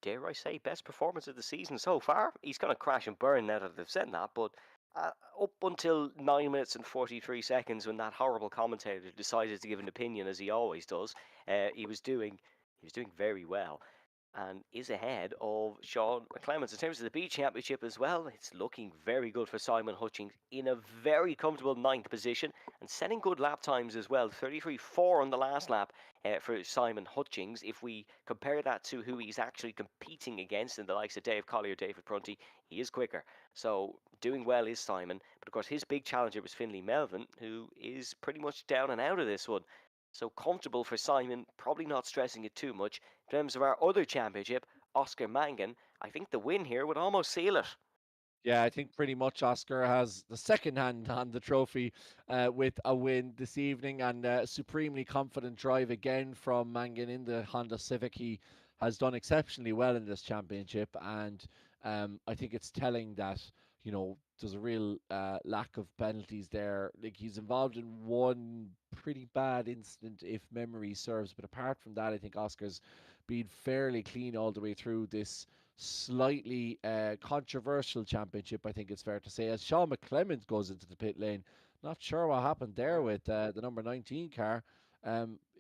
dare I say, best performance of the season so far. He's going to crash and burn now that they've said that, but up until 9 minutes and 43 seconds, when that horrible commentator decided to give an opinion, as he always does, he was doing very well, and is ahead of Sean McClements. In terms of the B Championship as well, it's looking very good for Simon Hutchings, in a very comfortable 9th position, and setting good lap times as well. 33.4 on the last lap for Simon Hutchings. If we compare that to who he's actually competing against in the likes of Dave Collier, David Prunty, he is quicker. So doing well is Simon, but of course his big challenger was Finlay Melvin, who is pretty much down and out of this one. So comfortable for Simon, probably not stressing it too much. In terms of our other championship, Oscar Mangan, I think the win here would almost seal it. Yeah, I think pretty much Oscar has the second hand on the trophy with a win this evening, and a supremely confident drive again from Mangan in the Honda Civic. He has done exceptionally well in this championship, and I think it's telling that, there's a real lack of penalties there. Like, he's involved in one pretty bad incident, if memory serves, but apart from that, I think Oscar's been fairly clean all the way through this slightly controversial championship, I think it's fair to say. As Sean McClements goes into the pit lane, not sure what happened there with the number 19 car.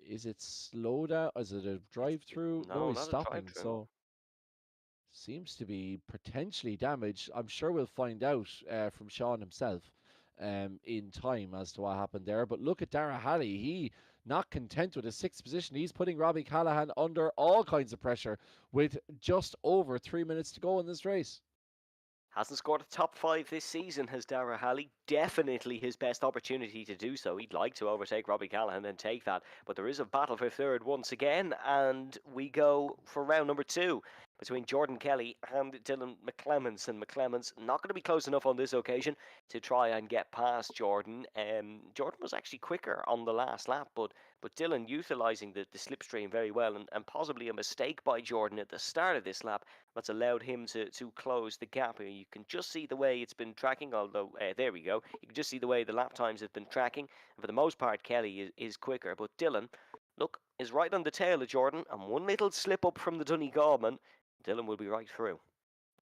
Is it slow down? Is it a drive through? No, he's stopping. So seems to be potentially damaged. I'm sure we'll find out from Sean himself in time as to what happened there. But look at Dara Halley. He, not content with his 6th position, he's putting Robbie Callahan under all kinds of pressure with just over 3 minutes to go in this race. Hasn't scored a top five this season, has Dara Halley. Definitely his best opportunity to do so. He'd like to overtake Robbie Callahan and take that, but there is a battle for third once again, and we go for round number 2 between Jordan Kelly and Dylan McClemens. And McClemens not going to be close enough on this occasion to try and get past Jordan. Jordan was actually quicker on the last lap, but Dylan utilising the slipstream very well, and possibly a mistake by Jordan at the start of this lap that's allowed him to close the gap. You can just see the way it's been tracking, although, there we go. You can just see the way the lap times have been tracking. And for the most part, Kelly is quicker. But Dylan, look, is right on the tail of Jordan. And one little slip up from the Donegalman, Dylan will be right through.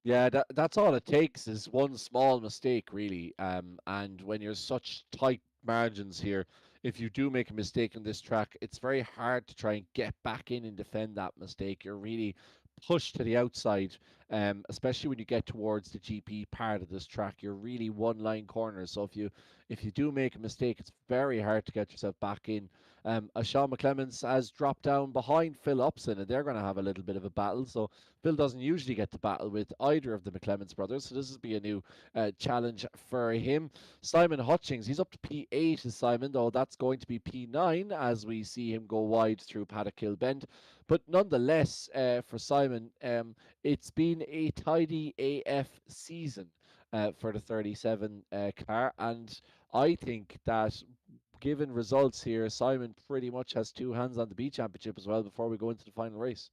Yeah, that's all it takes is one small mistake, really. And when you're such tight margins here, if you do make a mistake on this track, it's very hard to try and get back in and defend that mistake. You're really pushed to the outside, especially when you get towards the GP part of this track. You're really one line corners. So if you do make a mistake, it's very hard to get yourself back in. Sean McClemens has dropped down behind Phil Upson, and they're going to have a little bit of a battle. So Phil doesn't usually get to battle with either of the McClemens brothers, so this will be a new challenge for him. Simon Hutchings, he's up to P8 as Simon, though that's going to be P9 as we see him go wide through Paddock Hill Bend. But nonetheless, for Simon, it's been a tidy AF season for the 37 car, and I think that given results here, Simon pretty much has two hands on the B Championship as well before we go into the final race.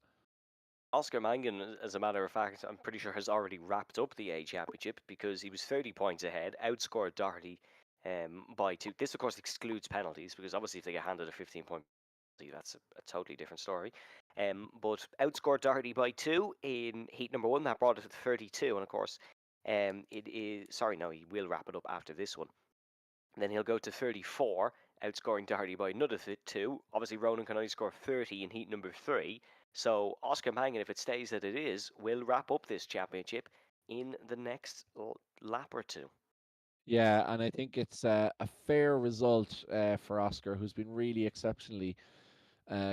Oscar Mangan, as a matter of fact, I'm pretty sure has already wrapped up the A Championship because he was 30 points ahead, outscored Doherty by 2. This, of course, excludes penalties because obviously if they get handed a 15-point penalty, that's a totally different story. But outscored Doherty by 2 in heat number 1. That brought it to 32. And, of course, it is... Sorry, no, he will wrap it up after this one. And then he'll go to 34, outscoring Doherty by another 2. Obviously, Ronan can only score 30 in heat number 3. So Oscar Mangan, if it stays that it is, will wrap up this championship in the next lap or 2. Yeah, and I think it's a fair result for Oscar, who's been really exceptionally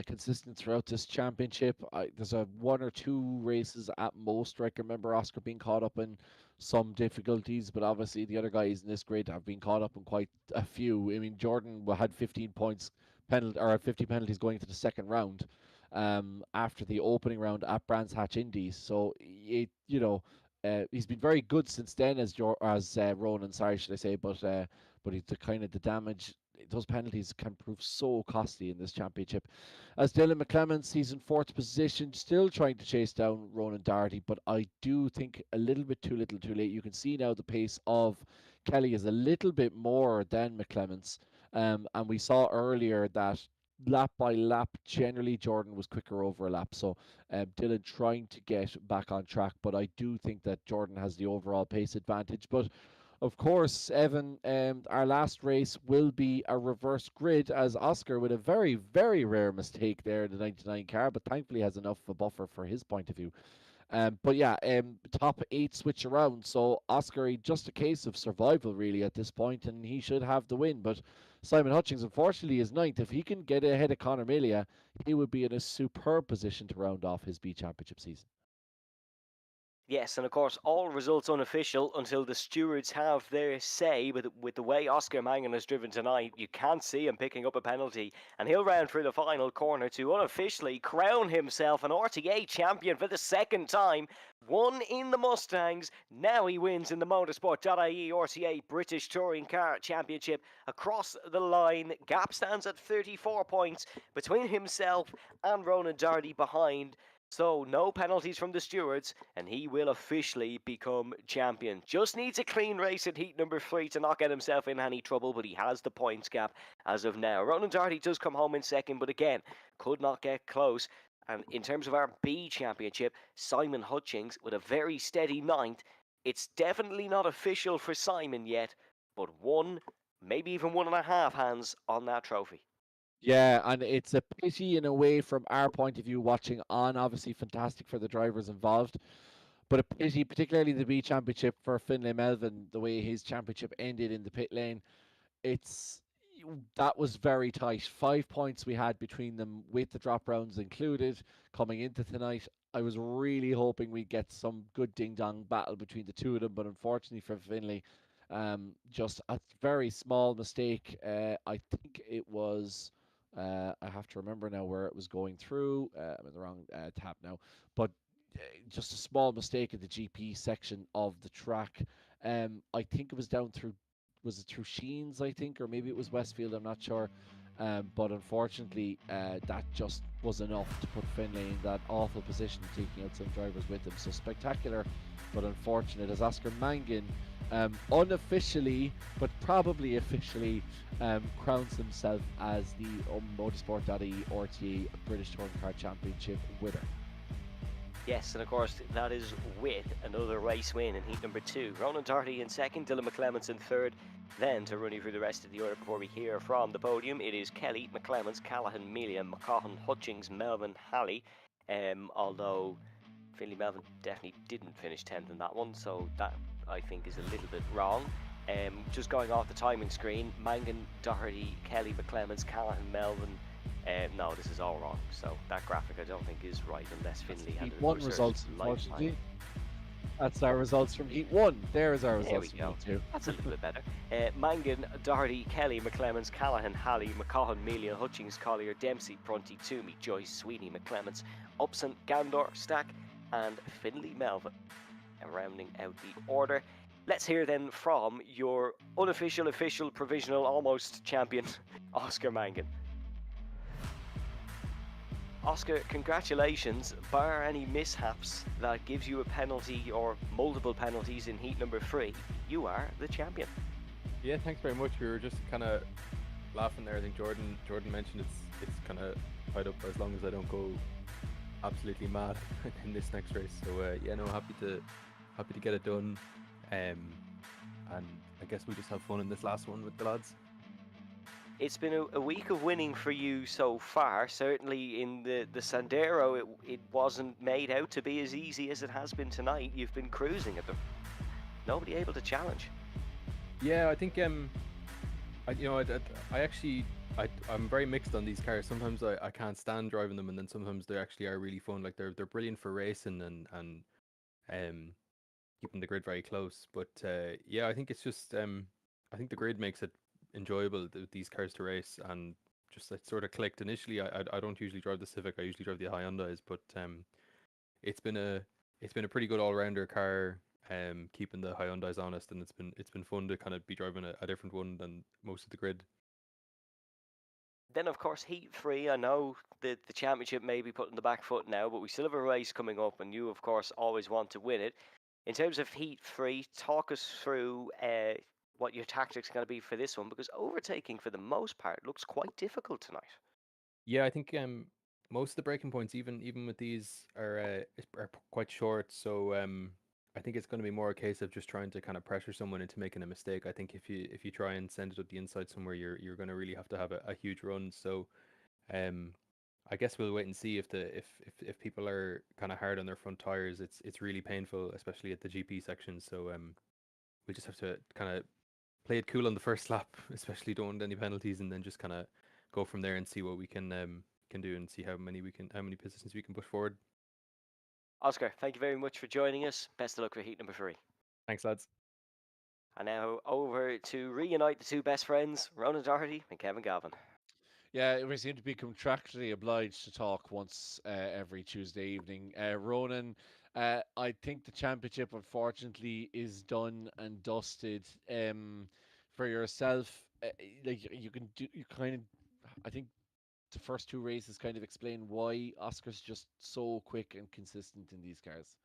consistent throughout this championship. There's a one or two races at most where I can remember Oscar being caught up in some difficulties, but obviously the other guys in this grid have been caught up in quite a few. I mean, Jordan had 15 points penalty or 50 penalties going into the second round after the opening round at Brands Hatch Indies. So he's been very good since then as Ronan, sorry, should I say, but the kind of the damage, those penalties can prove so costly in this championship. As Dylan McClemens, he's in fourth position, still trying to chase down Ronan Doherty, but I do think a little bit too little too late. You can see now the pace of Kelly is a little bit more than McClemens. And we saw earlier that lap by lap, generally Jordan was quicker over a lap. So Dylan trying to get back on track, but I do think that Jordan has the overall pace advantage. But of course, Evan, our last race will be a reverse grid as Oscar with a very, very rare mistake there in the 99 car, but thankfully has enough of a buffer for his point of view. But yeah, top 8 switch around. So Oscar, just a case of survival really at this point, and he should have the win. But Simon Hutchings, unfortunately, is ninth. If he can get ahead of Conor Melia, he would be in a superb position to round off his B Championship season. Yes, and of course, all results unofficial until the stewards have their say. With the way Oscar Mangan has driven tonight, you can't see him picking up a penalty, and he'll round through the final corner to unofficially crown himself an RTA champion for the second time. Won in the Mustangs, now he wins in the Motorsport.ie RTA British Touring Car Championship. Across the line, gap stands at 34 points between himself and Ronan Doherty behind. So no penalties from the stewards, and he will officially become champion. Just needs a clean race in heat number 3 to not get himself in any trouble, but he has the points gap as of now. Ronan Doherty does come home in second, but again, could not get close. And in terms of our B Championship, Simon Hutchings with a very steady ninth. It's definitely not official for Simon yet, but one, maybe even 1.5 hands on that trophy. Yeah, and it's a pity in a way from our point of view watching on. Obviously, fantastic for the drivers involved, but a pity, particularly the B Championship for Finlay Melvin, the way his championship ended in the pit lane. It's that was very tight. 5 points we had between them with the drop rounds included coming into tonight. I was really hoping we'd get some good ding dong battle between the two of them, but unfortunately for Finley, just a very small mistake. I think it was. I have to remember now where it was going through. I'm in the wrong tab now, but just a small mistake in the GP section of the track. I think it was down through. Was it through Sheens? I think, or maybe it was Westfield. I'm not sure. But unfortunately, that just was enough to put Finlay in that awful position, taking out some drivers with him. So spectacular, but unfortunate as Oscar Mangan, unofficially, but probably officially, crowns himself as the Motorsport.ie RTA British Touring Car Championship winner. Yes, and of course that is with another race win in heat number 2. Ronan Doherty in second, Dylan McClements in third. Then to run you through the rest of the order before we hear from the podium, it is Kelly, McClements, Callaghan, Melia, McCaughan, Hutchings, Melvin, Halley. Although Finley Melvin definitely didn't finish 10th in that one, so that I think is a little bit wrong. Just going off the timing screen, Mangan, Doherty, Kelly, McClements, Callaghan, Melvin. No, this is all wrong. So that graphic I don't think is right unless Finley had Heat 1 results, unfortunately. That's our results from Heat 1. There's our results from Heat 2. That's a little bit better. Mangan, Doherty, Kelly, McClements, Callaghan, Halley, McCaughan, Melia, Hutchings, Collier, Dempsey, Prunty, Toomey, Joyce, Sweeney, McClements, Upson, Gandor, Stack, and Finley Melvin. And rounding out the order, let's hear then from your unofficial, official, provisional, almost champion, Oscar Mangan. Oscar, congratulations. Bar any mishaps that gives you a penalty or multiple penalties in heat number 3, you are the champion. Yeah, thanks very much. We were just kind of laughing there. I think Jordan mentioned it's kind of tied up as long as I don't go absolutely mad in this next race. So yeah, no, happy to get it done. And I guess we just have fun in this last one with the lads. It's been a week of winning for you so far. Certainly in the Sandero, it wasn't made out to be as easy as it has been tonight. You've been cruising at them. Nobody able to challenge. Yeah, I think I'm very mixed on these cars. Sometimes I can't stand driving them, and then sometimes they actually are really fun. Like they're brilliant for racing and keeping the grid very close. But yeah, I think it's just I think the grid makes it enjoyable, these cars to race, and just it sort of clicked initially. I don't usually drive the Civic. I usually drive the Hyundais, but it's been a pretty good all-rounder car, keeping the Hyundais honest, and it's been fun to kind of be driving a different one than most of the grid. Then of course heat 3, I know the championship may be put on the back foot now, but we still have a race coming up, and you of course always want to win it. In terms of heat 3, talk us through what your tactics are going to be for this one, because overtaking for the most part looks quite difficult tonight. Yeah, I think most of the breaking points, even with these, are quite short. So I think it's going to be more a case of just trying to kind of pressure someone into making a mistake. I think if you try and send it up the inside somewhere, you're going to really have to have a huge run. So I guess we'll wait and see if people are kind of hard on their front tires. It's really painful, especially at the GP section. So we just have to kind of play it cool on the first lap, especially don't want any penalties, and then just kind of go from there and see what we can do and see how many positions we can push forward. Oscar, thank you very much for joining us. Best of luck for heat number 3. Thanks, lads. And now over to reunite the two best friends, Ronan Doherty and Kevin Galvin. Yeah, we seem to be contractually obliged to talk once every Tuesday evening. Ronan, I think the championship, unfortunately, is done and dusted. For yourself, like you kind of, I think the first two races kind of explain why Oscar's just so quick and consistent in these cars.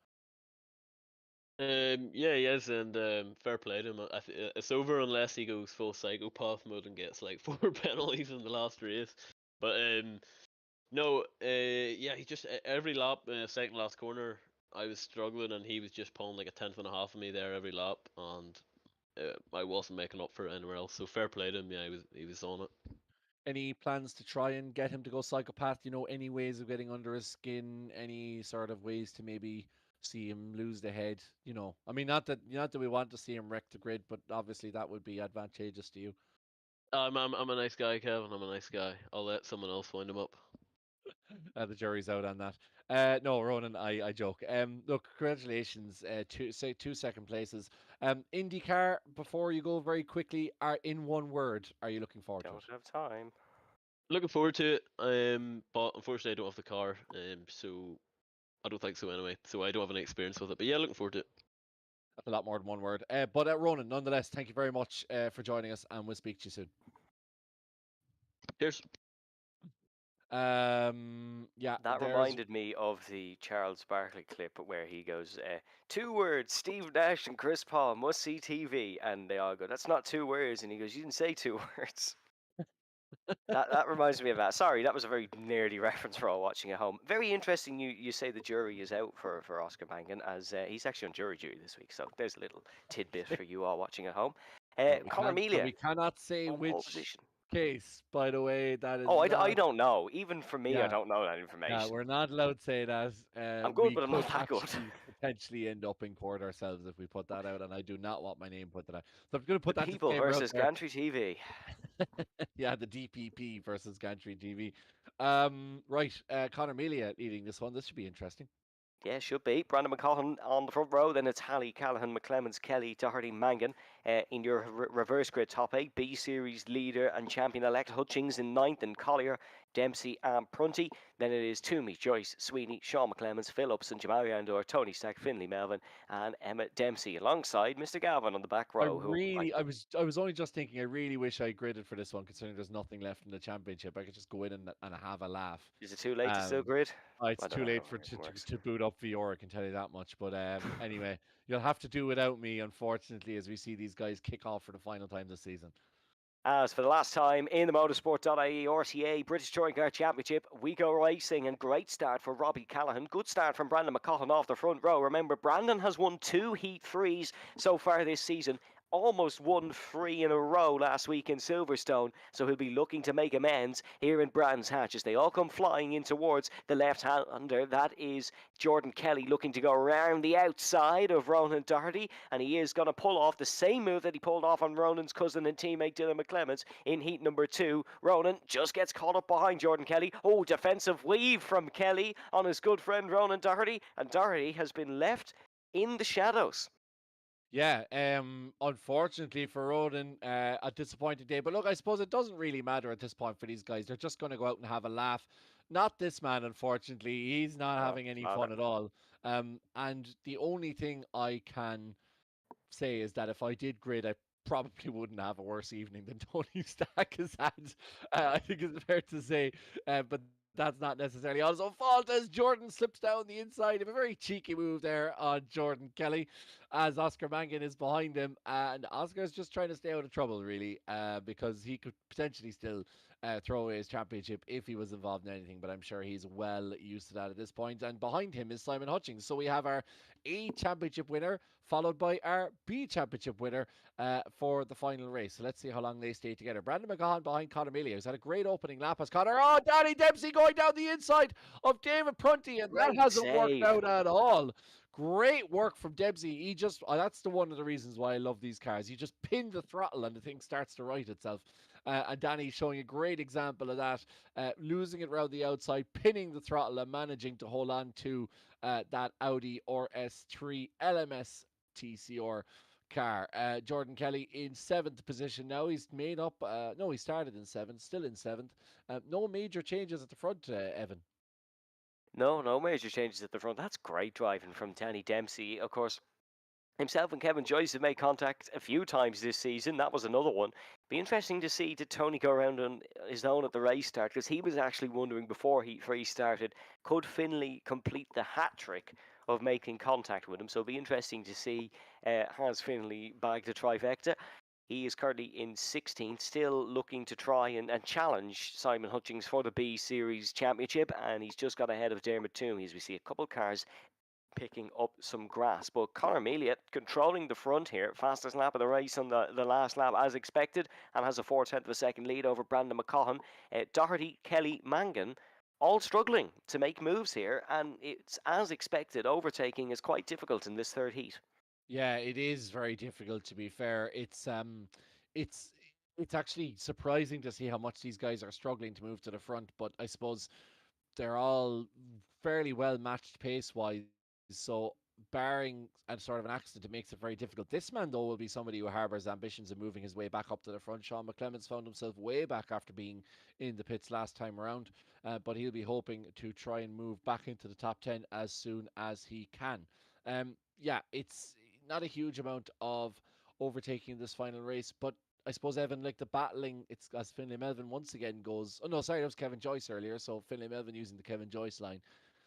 Yeah, he is, and fair play to him. It's over unless he goes full psychopath mode and gets like 4 penalties in the last race. But no, yeah, he just every lap, second last corner, I was struggling, and he was just pulling like a tenth and a half of me there every lap, and I wasn't making up for it anywhere else. So fair play to him. Yeah, he was on it. Any plans to try and get him to go psychopath? You know, any ways of getting under his skin? Any sort of ways to maybe see him lose the head? You know, I mean, not that we want to see him wreck the grid, but obviously that would be advantageous to you. I'm a nice guy, Kevin. I'm a nice guy. I'll let someone else wind him up. The jury's out on that. No, Ronan, I joke. Look, congratulations. Two second places. IndyCar. Before you go, very quickly, are in one word. Are you looking forward to Don't it? have time. Looking forward to it. But unfortunately, I don't have the car. So I don't think so anyway. So I don't have any experience with it. But yeah, looking forward to it. That's a lot more than one word. But Ronan, nonetheless, thank you very much for joining us, and we'll speak to you soon. Cheers. Yeah, That there's reminded me of the Charles Barkley clip where he goes, 2 words, Steve Nash and Chris Paul must see TV. And they all go, that's not 2 words. And he goes, you didn't say 2 words. That reminds me of that. Sorry, that was a very nerdy reference for all watching at home. Very interesting you say the jury is out for Oscar Mangan, as he's actually on jury duty this week. So there's a little tidbit for you all watching at home. Conor we Melia cannot say on pole which position. case, by the way. That is Oh, I not. don't know. Even for me, I Yeah, don't know that yeah, information. we're not allowed to say that. I'm good, We but I'm could not that good. actually potentially end up in court ourselves if we put that out, and I do not want my name put that out. So I'm going to The put that People disclaimer out versus there. Gantry TV. Yeah, the DPP versus Gantry TV. Right, Conor Melia leading this one. This should be interesting. Yeah, should be. Brandon McCaughan on the front row. Then it's Halley, Callaghan, McClemens, Kelly, Doherty, Mangan. In your reverse grid top 8, B Series leader and champion-elect Hutchings in 9th, and Collier, Dempsey and Prunty. Then it is Toomey, Joyce, Sweeney, Sean McClemens, Phillips and Jamari Andor, Tony Stack, Finley, Melvin and Emmett Dempsey, alongside Mr. Galvin on the back row. I was only just thinking. I really wish I gridded for this one, considering there's nothing left in the championship. I could just go in and have a laugh. Is it too late to still Um, grid? It's I don't too know late how it to works. boot up Fiora, I can tell you that much. But anyway, you'll have to do without me, unfortunately, as we see these guys kick off for the final time this season. As for the last time in the Motorsport.ie RTA British Touring Car Championship, we go racing, and great start for Robbie Callaghan. Good start from Brandon McCaughan off the front row. Remember, Brandon has won 2 Heat 3s so far this season. Almost won 3 in a row last week in Silverstone, so he'll be looking to make amends here in Brands Hatch as they all come flying in towards the left-hander. That is Jordan Kelly looking to go around the outside of Ronan Doherty, and he is going to pull off the same move that he pulled off on Ronan's cousin and teammate Dylan McClemens in heat number 2. Ronan just gets caught up behind Jordan Kelly. Oh, defensive weave from Kelly on his good friend Ronan Doherty, and Doherty has been left in the shadows. Yeah, unfortunately for Ronan, a disappointing day. But look, I suppose it doesn't really matter at this point for these guys. They're just going to go out and have a laugh. Not this man, unfortunately. He's not having any fun at all. And the only thing I can say is that if I did grid, I probably wouldn't have a worse evening than Tony Stack has had. I think it's fair to say, but that's not necessarily also fault as Jordan slips down the inside of a very cheeky move there on Jordan Kelly as Oscar Mangan is behind him, and Oscar's just trying to stay out of trouble really, because he could potentially still throw away his championship if he was involved in anything, but I'm sure he's well used to that at this point. And behind him is Simon Hutchings. So we have our A championship winner followed by our B championship winner for the final race. So let's see how long they stay together. Brandon McCaughan behind Conor Melia, who's had a great opening lap as Conor. Oh, Danny Dempsey going down the inside of David Prunty, and that hasn't worked out at all. Great work from Dempsey. He just, that's the one of the reasons why I love these cars. You just pin the throttle and the thing starts to right itself. And Danny showing a great example of that, losing it around the outside, pinning the throttle and managing to hold on to that Audi RS3 LMS TCR car. Jordan Kelly in 7th position now. He's made up, no, he started in 7th, still in 7th. No major changes at the front, Evan. No major changes at the front. That's great driving from Danny Dempsey. Of course, himself and Kevin Joyce have made contact a few times this season. That was another one. Be interesting to see, did Tony go around on his own at the race start? Because he was actually wondering before Heat 3 started, could Finley complete the hat trick of making contact with him? So it'll be interesting to see, has Finley bagged the trifecta? He is currently in 16th, still looking to try and challenge Simon Hutchings for the B Series Championship, and he's just got ahead of Dermot Toomey as we see a couple cars picking up some grass. But Conor Melia controlling the front here, fastest lap of the race on the last lap as expected, and has a 4/10 of a second lead over Brandon McCaughan. Doherty, Kelly, Mangan all struggling to make moves here, and it's as expected. Overtaking is quite difficult in this third heat. Yeah, it is very difficult, to be fair. It's it's actually surprising to see how much these guys are struggling to move to the front, but I suppose they're all fairly well matched pace wise. So barring a sort of an accident, it makes it very difficult. This man though will be somebody who harbours ambitions of moving his way back up to the front. Sean McClemens found himself way back after being in the pits last time around, but he'll be hoping to try and move back into the top 10 as soon as he can. Yeah, it's not a huge amount of overtaking this final race, but I suppose, Evan, like the battling, it's as Finlay Melvin once again goes. Oh no, sorry, that was Kevin Joyce earlier. So Finlay Melvin using the Kevin Joyce line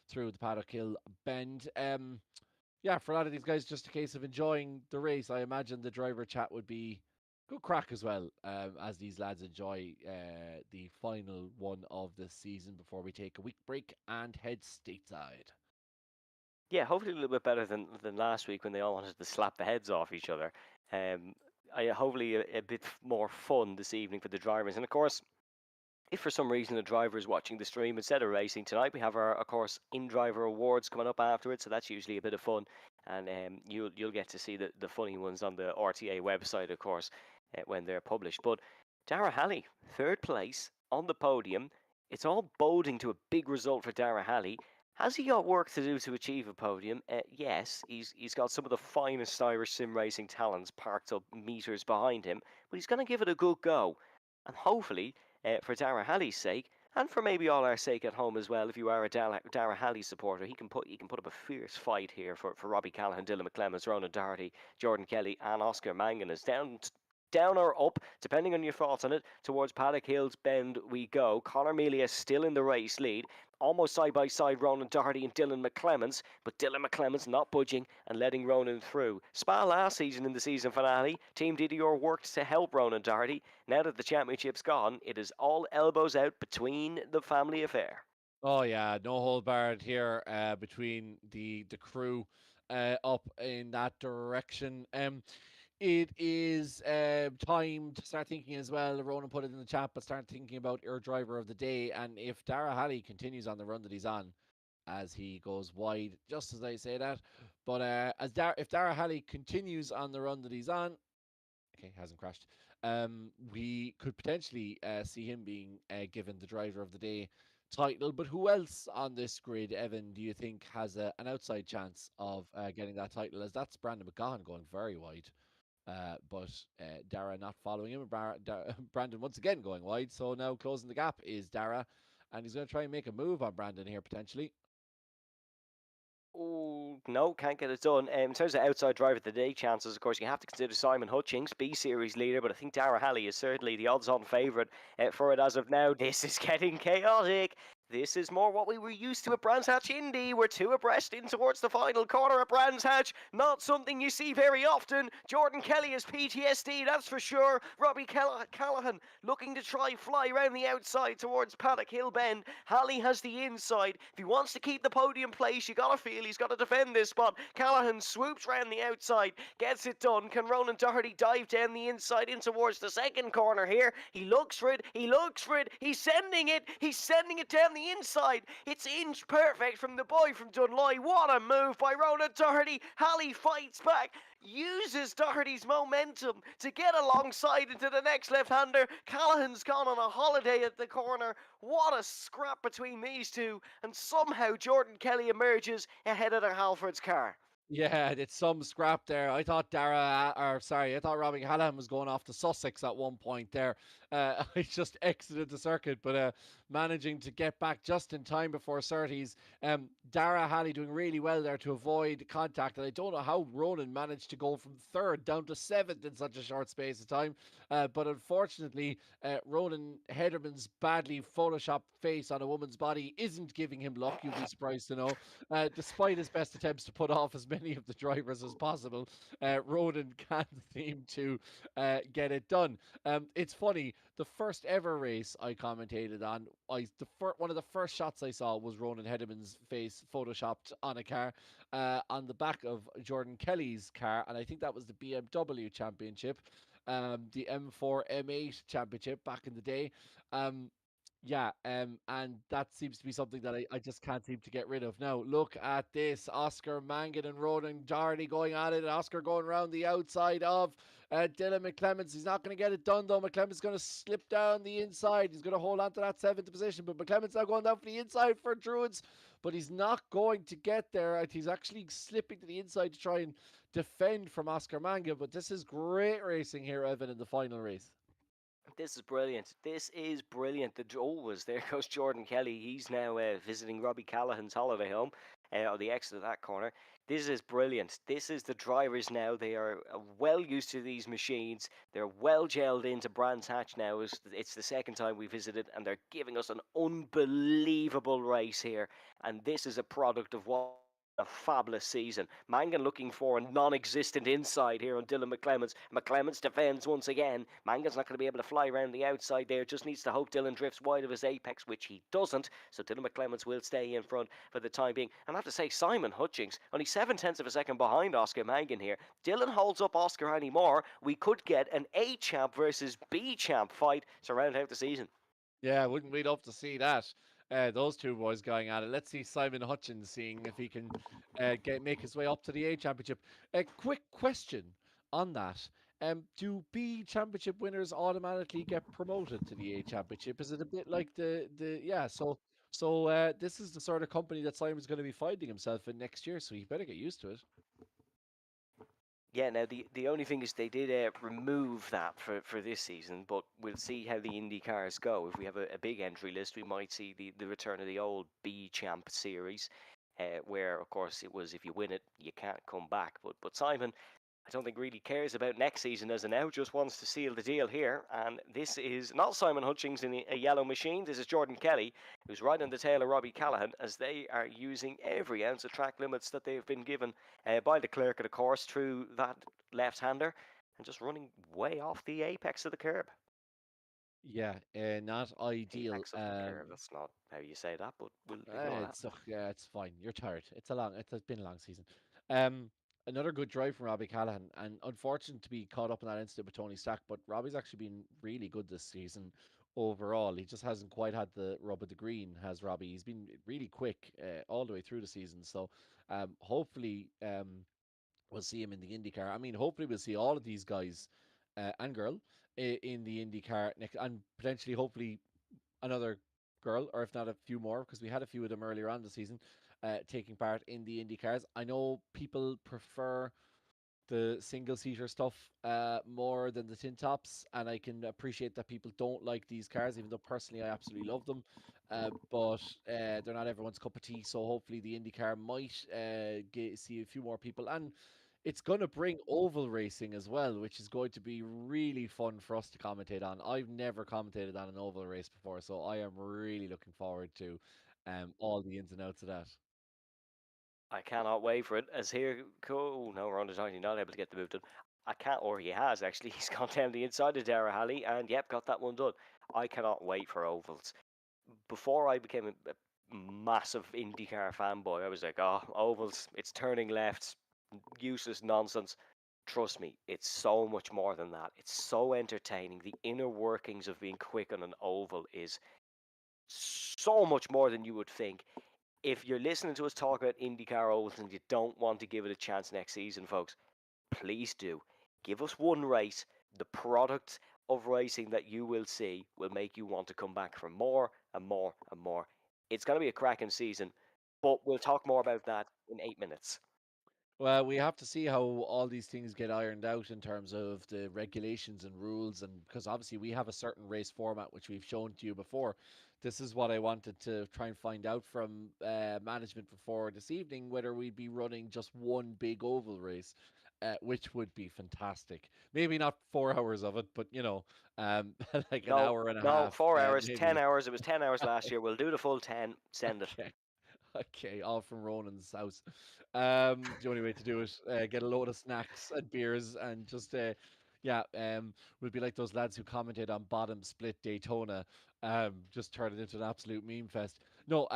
through the Paddock Hill bend. Yeah, for a lot of these guys, just a case of enjoying the race. I imagine the driver chat would be good crack as well, as these lads enjoy the final one of the season before we take a week break and head stateside. Yeah, hopefully a little bit better than last week when they all wanted to slap the heads off each other. Hopefully a bit more fun this evening for the drivers. And of course, if for some reason the driver is watching the stream instead of racing tonight, we have our, of course, in-driver awards coming up afterwards. So that's usually a bit of fun, and you'll get to see the funny ones on the RTA website, of course, when they're published. But Dara Halley, third place on the podium. It's all boding to a big result for Dara Halley. Has he got work to do to achieve a podium? Yes, he's got some of the finest Irish sim racing talents parked up meters behind him, but he's going to give it a good go. And hopefully, for Dara Halley's sake, and for maybe all our sake at home as well, if you are a Dara Halley supporter, he can put up a fierce fight here for Robbie Callaghan, Dylan McClemens, Ronan Doherty, Jordan Kelly, and Oscar Mangan. Down or up, depending on your thoughts on it, towards Paddock Hills Bend we go. Conor Melia still in the race lead, almost side by side Ronan Doherty and Dylan McClemens, but Dylan McClemens not budging and letting Ronan through. Spa last season in the season finale, Team DDR worked to help Ronan Doherty. Now that the championship's gone, it is all elbows out between the family affair. Oh yeah, no hold barred here between the crew up in that direction. It is time to start thinking as well. Ronan put it in the chat, but start thinking about your driver of the day. And if Dara Halley continues on the run that he's on, as he goes wide, just as I say that, but if Dara Halley continues on the run that he's on, okay, hasn't crashed. We could potentially see him being given the driver of the day title. But who else on this grid, Evan, do you think has an outside chance of getting that title? As that's Brandon McGahan going very wide. But Dara not following him. Brandon once again going wide. So now closing the gap is Dara. And he's going to try and make a move on Brandon here potentially. Oh, no, can't get it done. In terms of outside driver of the day chances, of course, you have to consider Simon Hutchings, B-Series leader, but I think Dara Halley is certainly the odds-on favourite for it as of now. This is getting chaotic. This is more what we were used to at Brands Hatch Indy. We're two abreast in towards the final corner at Brands Hatch. Not something you see very often. Jordan Kelly has PTSD, that's for sure. Robbie Callaghan looking to try fly around the outside towards Paddock Hill Bend. Halley has the inside. If he wants to keep the podium place, you gotta feel he's got to defend this spot. Callaghan swoops round the outside, gets it done. Can Ronan Doherty dive down the inside in towards the second corner here? He looks for it. He's sending it down the inside. It's inch perfect from the boy from Dunloy. What a move by Ronan Doherty. Halley fights back, uses Doherty's momentum to get alongside into the next left-hander. Callaghan's gone on a holiday at the corner. What a scrap between these two, and somehow Jordan Kelly emerges ahead of the Halfords car. Yeah, it's some scrap there. I thought Robbie Callaghan was going off to Sussex at one point there. I just exited the circuit, but managing to get back just in time before Surtees. Dara Halley doing really well there to avoid contact, and I don't know how Ronan managed to go from third down to seventh in such a short space of time. But unfortunately, Ronan Hederman's badly photoshopped face on a woman's body isn't giving him luck, you'll be surprised to know. Despite his best attempts to put off as many of the drivers as possible, Ronan can't seem to get it done. It's funny, the first ever race I commentated on, one of the first shots I saw was Ronan Hederman's face photoshopped on a car on the back of Jordan Kelly's car, and I think that was the BMW Championship, the M4 M8 Championship back in the day. Yeah, and that seems to be something that I just can't seem to get rid of. Now, look at this. Oscar Mangan and Ronan Doherty going at it. Oscar going around the outside of Dylan McClemens. He's not going to get it done, though. McClemens going to slip down the inside. He's going to hold on to that seventh position, but McClemens now going down for the inside for Druids, but he's not going to get there. He's actually slipping to the inside to try and defend from Oscar Mangan, but this is great racing here, Evan, in the final race. This is brilliant. This is brilliant. There goes Jordan Kelly. He's now visiting Robbie Callahan's holiday home, or the exit of that corner. This is brilliant. This is the drivers now. They are well used to these machines. They're well gelled into Brands Hatch now. It's the second time we visited, and they're giving us an unbelievable race here. And this is a product of what a fabulous season. Mangan looking for a non-existent inside here on Dylan McClemens. McClemens defends once again. Mangan's not going to be able to fly around the outside there. Just needs to hope Dylan drifts wide of his apex, which he doesn't. So Dylan McClemens will stay in front for the time being. And I have to say, Simon Hutchings, only 7/10 of a second behind Oscar Mangan here. Dylan holds up Oscar anymore. We could get an A champ versus B champ fight to round out the season. Yeah, wouldn't we love to see that? Those two boys going at it. Let's see Simon Hutchins seeing if he can make his way up to the A Championship. A quick question on that. Do B Championship winners automatically get promoted to the A Championship? Is it a bit like the yeah? So this is the sort of company that Simon's going to be finding himself in next year. So he better get used to it. Yeah, now the only thing is they did remove that for this season, but we'll see how the Indy cars go. If we have a big entry list, we might see the return of the old B Champ series, where of course it was if you win it, you can't come back. But Simon, I don't think really cares about next season as of now, just wants to seal the deal here. And this is not Simon Hutchings in a yellow machine. This is Jordan Kelly, who's right on the tail of Robbie Callahan as they are using every ounce of track limits that they've been given by the clerk of the course through that left-hander and just running way off the apex of the curb. Yeah, not ideal. Apex of the curve. That's not how you say that, but we'll ignore that. Yeah, it's fine. You're tired. It's been a long season. Another good drive from Robbie Callahan, and unfortunate to be caught up in that incident with Tony Stack, but Robbie's actually been really good this season overall. He just hasn't quite had the rub of the green, has Robbie. He's been really quick all the way through the season. So hopefully we'll see him in the IndyCar. I mean, hopefully we'll see all of these guys and girl in the IndyCar next, and potentially, hopefully, another girl, or if not a few more, because we had a few of them earlier on the season taking part in the Indy cars. I know people prefer the single seater stuff more than the tin tops, and I can appreciate that people don't like these cars, even though personally I absolutely love them. But they're not everyone's cup of tea, so hopefully the IndyCar might see a few more people, and it's going to bring oval racing as well, which is going to be really fun for us to commentate on. I've never commentated on an oval race before, so I am really looking forward to all the ins and outs of that. I cannot wait for it. As here, oh no, Ron is actually not able to get the move done. I can't, or he has actually. He's gone down the inside of Dara Halley and yep, got that one done. I cannot wait for ovals. Before I became a massive IndyCar fanboy, I was like, oh, ovals, it's turning left, useless nonsense. Trust me, it's so much more than that. It's so entertaining. The inner workings of being quick on an oval is so much more than you would think. If you're listening to us talk about IndyCar ovals and you don't want to give it a chance next season, folks, please do. Give us one race. The product of racing that you will see will make you want to come back for more and more and more. It's going to be a cracking season, but we'll talk more about that in 8 minutes. Well, we have to see how all these things get ironed out in terms of the regulations and rules, and because obviously we have a certain race format which we've shown to you before. This is what I wanted to try and find out from management before this evening, whether we'd be running just one big oval race, which would be fantastic. Maybe not 4 hours of it, but like an hour and a No, half, 4 hours, 10 maybe. hours. It was 10 hours last year. We'll do the full 10. Send it. Okay. Okay, all from Ronan's house. The only way to do it, get a load of snacks and beers, and just, yeah, we'll be like those lads who commented on Bottom Split Daytona, just turn it into an absolute meme fest. No,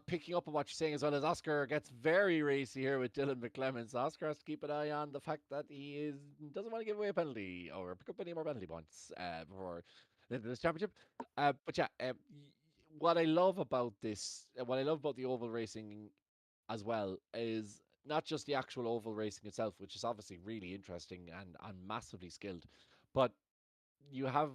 picking up on what you're saying as well as Oscar gets very racy here with Dylan McClemens. Oscar has to keep an eye on the fact that doesn't want to give away a penalty or pick up any more penalty points before the end of this championship. But yeah, what I love about this, what I love about the oval racing as well, is not just the actual oval racing itself, which is obviously really interesting and massively skilled, but you have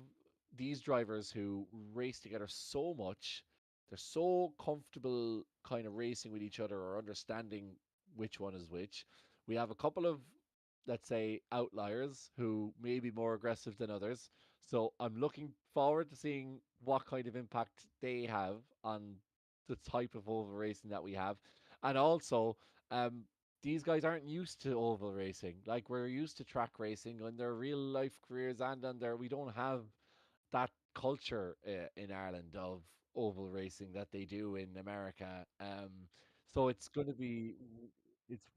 these drivers who race together so much. They're so comfortable kind of racing with each other or understanding which one is which. We have a couple of, let's say, outliers who may be more aggressive than others. So I'm looking forward to seeing what kind of impact they have on the type of oval racing that we have. And also, these guys aren't used to oval racing. Like, we're used to track racing on their real life careers and on their. We don't have that culture in Ireland of oval racing that they do in America. So it's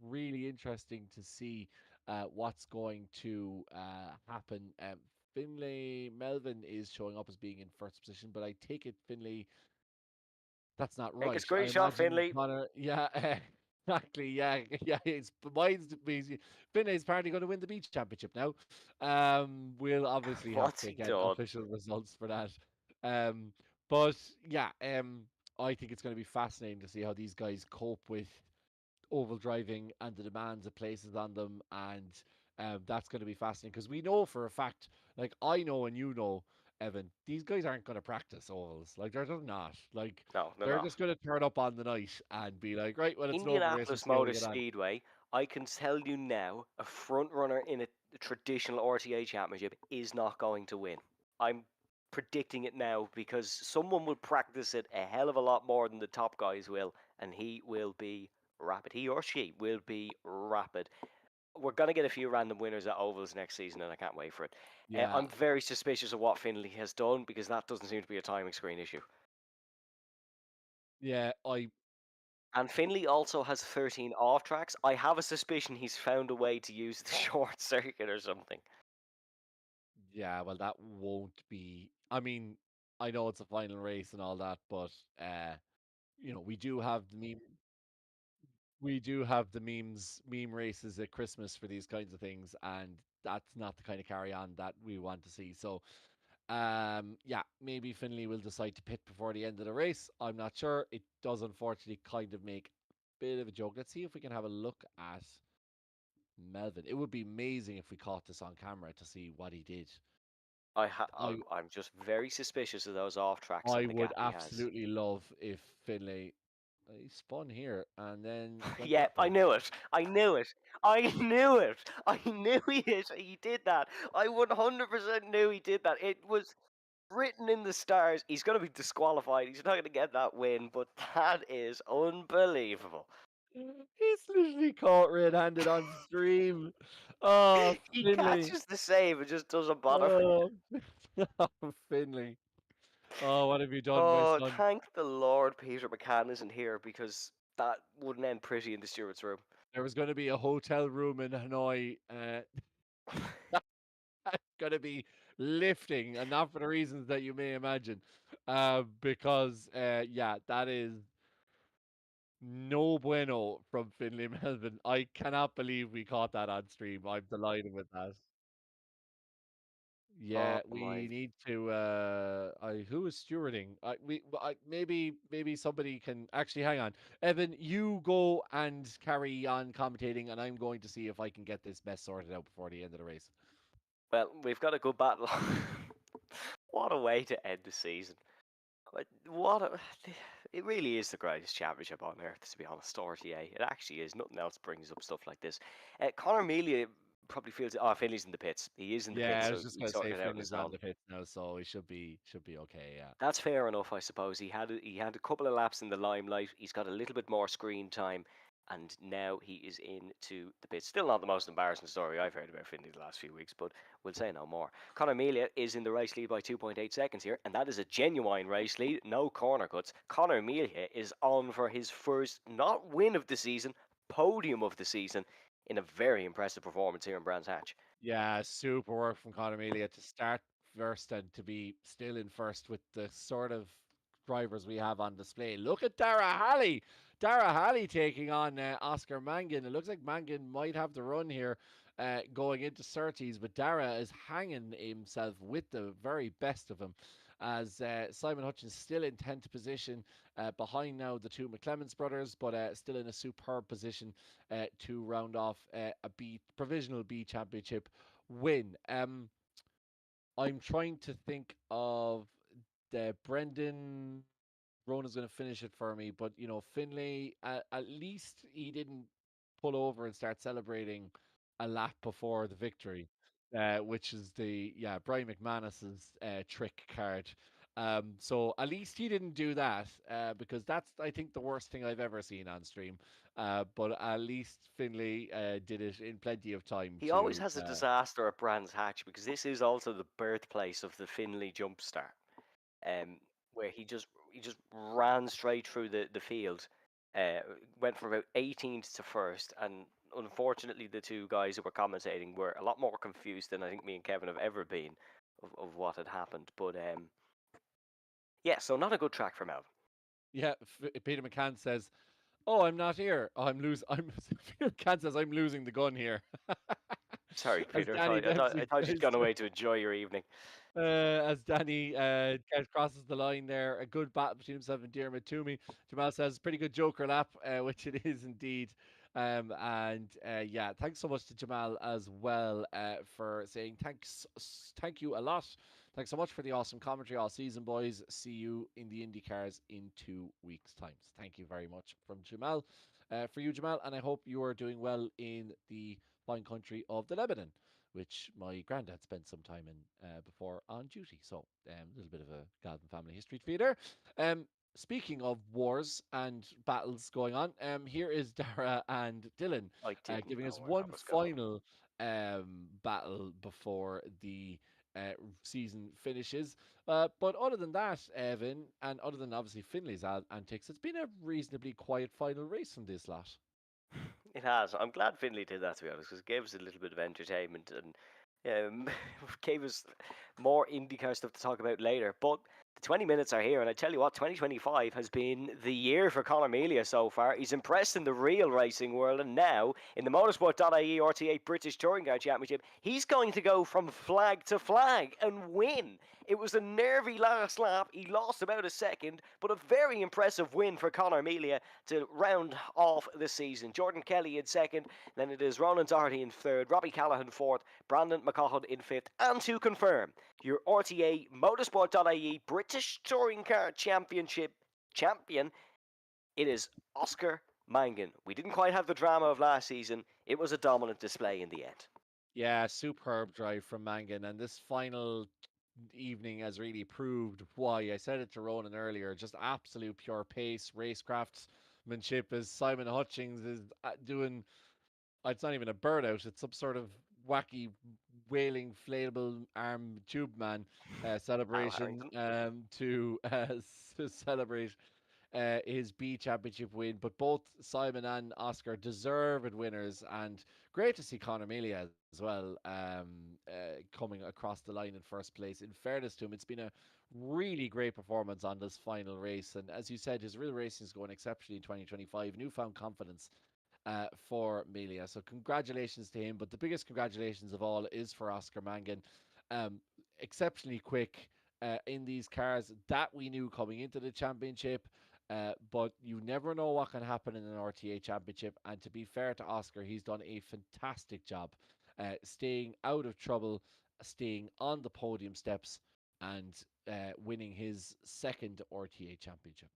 really interesting to see what's going to happen. Finlay Melvin is showing up as being in first position, but I take it Finlay, that's not Take a right. I screenshot, imagine Finley. Connor, yeah, exactly, yeah, yeah. It's mine's Finlay's apparently going to win the beach championship now. We'll obviously have What's to he get done? official results for that. Um, but yeah, I think it's going to be fascinating to see how these guys cope with oval driving and the demands it places on them, and that's going to be fascinating because we know for a fact, like I know and you know, Evan, these guys aren't going to practice ovals. Like they're just not. Like No, they're they're not. just going to turn up on the night and be like, right, well, it's an oval race. Let's Indianapolis see how we Motor get on. Speedway, I can tell you now, a front runner in a traditional RTA championship is not going to win. I'm predicting it now because someone will practice it a hell of a lot more than the top guys will, and he will be rapid. He or she will be rapid. We're going to get a few random winners at ovals next season, and I can't wait for it. Yeah, I'm very suspicious of what Finley has done because that doesn't seem to be a timing screen issue. yeah, And Finley also has 13 off tracks. I have a suspicion he's found a way to use the short circuit or something. yeah. Well, that won't be. I mean, I know it's a final race and all that, but we do have the meme races at Christmas for these kinds of things, and that's not the kind of carry on that we want to see. So, yeah, maybe Finley will decide to pit before the end of the race. I'm not sure. It does unfortunately kind of make a bit of a joke. Let's see if we can have a look at Melvin. It would be amazing if we caught this on camera to see what he did. I I'm just very suspicious of those off tracks I and the would gap he has. absolutely love if Finlay he spun here and then went Yeah, that I way. knew it. I knew it. I knew it. I knew he did that. I 100% knew he did that. It was written in the stars. He's going to be disqualified. He's not going to get that win, but that is unbelievable. He's literally caught red-handed on stream. Oh, He Finlay. catches the save and just doesn't bother. Oh, oh, Finlay. Oh, what have you done, my Oh, son? thank the Lord Peter McCann isn't here because that wouldn't end pretty in the steward's room. There was going to be a hotel room in Hanoi. Going to be lifting, and not for the reasons that you may imagine. Because, yeah, that is no bueno from Finlay Melvin. I cannot believe we caught that on stream. I'm delighted with that. Yeah, Oh we my. need to. Who is stewarding? Maybe somebody can actually hang on. Evan, you go and carry on commentating, and I'm going to see if I can get this mess sorted out before the end of the race. Well, we've got a good battle. What a way to end the season. It really is the greatest championship on earth, to be honest, RTA. It actually is. Nothing else brings up stuff like this. Conor Melia probably feels, oh, Finley's in the pits. He is in the Yeah, pits, I was so just he's gonna say sorting it out on his Finlay's on own. the pits now, so he should be okay. Yeah. That's fair enough, I suppose. He had a couple of laps in the limelight. He's got a little bit more screen time, and now he is into the pits. Still not the most embarrassing story I've heard about Finley the last few weeks, but we'll say no more. Conor Melia is in the race lead by 2.8 seconds here, and that is a genuine race lead, no corner cuts. Conor Melia is on for his first, not win of the season, podium of the season, in a very impressive performance here in Brands Hatch. Yeah, super work from Conor Melia to start first and to be still in first with the sort of drivers we have on display. Look at Dara Halley. Dara Halley taking on Oscar Mangan. It looks like Mangan might have the run here going into Surtees, but Dara is hanging himself with the very best of them. as Simon Hutchins still in 10th position, behind now the two McClemens brothers, but still in a superb position to round off a provisional B championship win. I'm trying to think of the Brendan. Ronan's going to finish it for me, but Finlay, at least he didn't pull over and start celebrating a lap before the victory, which is Brian McManus's trick card. So at least he didn't do that, because that's, I think, the worst thing I've ever seen on stream. But at least Finlay did it in plenty of time. He always has a disaster at Brands Hatch, because this is also the birthplace of the Finlay jump start, where he just ran straight through the field, went from about 18th to first, and unfortunately the two guys who were commentating were a lot more confused than I think me and Kevin have ever been of what had happened. But yeah, so not a good track for Melvin. Yeah, Peter McCann says, "Oh, I'm not here. Oh, I'm losing." Peter McCann says, "I'm losing the gun here." Sorry, Peter. Danny I thought you'd gone away to enjoy your evening. As Danny crosses the line there, a good battle between himself and Diarmuid Toomey. Jamal says, pretty good Joker lap, which it is indeed. Yeah, thanks so much to Jamal as well for saying thank you a lot. Thanks so much for the awesome commentary all season, boys. See you in the IndyCars in 2 weeks' time. Thank you very much from Jamal. For you, Jamal, and I hope you are doing well in the fine country of the Lebanon, which my granddad spent some time in before on duty. So a little bit of a Galvin family history for you there. Speaking of wars and battles going on, here is Dara and Dylan giving us one final battle before the season finishes. But other than that, Evan, and other than obviously Finlay's antics, it's been a reasonably quiet final race from this lot. It has. I'm glad Finlay did that, to be honest, because it gave us a little bit of entertainment and gave us more IndyCar stuff to talk about later. But the 20 minutes are here, and I tell you what, 2025 has been the year for Conor Melia so far. He's impressed in the real racing world, and now in the Motorsport.ie RTA British Touring Car Championship, he's going to go from flag to flag and win. It was a nervy last lap. He lost about a second, but a very impressive win for Conor Melia to round off the season. Jordan Kelly in second, then it is Ronan Doherty in third, Robbie Callaghan fourth, Brandon McCaughan in fifth, and to confirm, your RTA Motorsport.ie British Touring Car Championship champion, it is Oscar Mangan. We didn't quite have the drama of last season. It was a dominant display in the end. Yeah, superb drive from Mangan, and this final evening has really proved why. I said it to Ronan earlier, just absolute pure pace, racecraftsmanship, as Simon Hutchins is doing. It's not even a burnout, it's some sort of wacky wailing inflatable arm tube man celebration to celebrate his B championship win. But both Simon and Oscar deserved winners, and great to see Conor Melia as well coming across the line in first place. In fairness to him, it's been a really great performance on this final race, and as you said, his real racing is going exceptionally in 2025. Newfound confidence for Melia, so congratulations to him. But the biggest congratulations of all is for Oscar Mangan. Exceptionally quick in these cars, that we knew coming into the championship. But you never know what can happen in an RTA championship. And to be fair to Oscar, he's done a fantastic job staying out of trouble, staying on the podium steps, and winning his second RTA championship.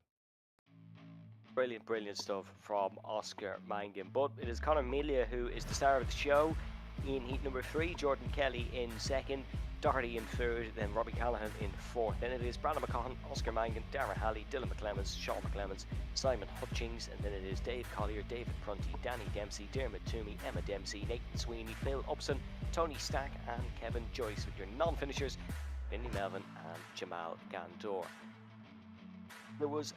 Brilliant stuff from Oscar Mangan. But it is Conor Melia who is the star of the show in heat number 3, Jordan Kelly in second, Doherty in third, then Robbie Callaghan in fourth. Then it is Brandon McCaughan, Oscar Mangan, Darragh Halley, Dylan McClemens, Sean McClemens, Simon Hutchings, and then it is Dave Collier, David Prunty, Danny Dempsey, Diarmuid Toomey, Emma Dempsey, Nathan Sweeney, Phil Upson, Tony Stack, and Kevin Joyce, with your non-finishers, Finlay Melvin and Jamal Gandor. There was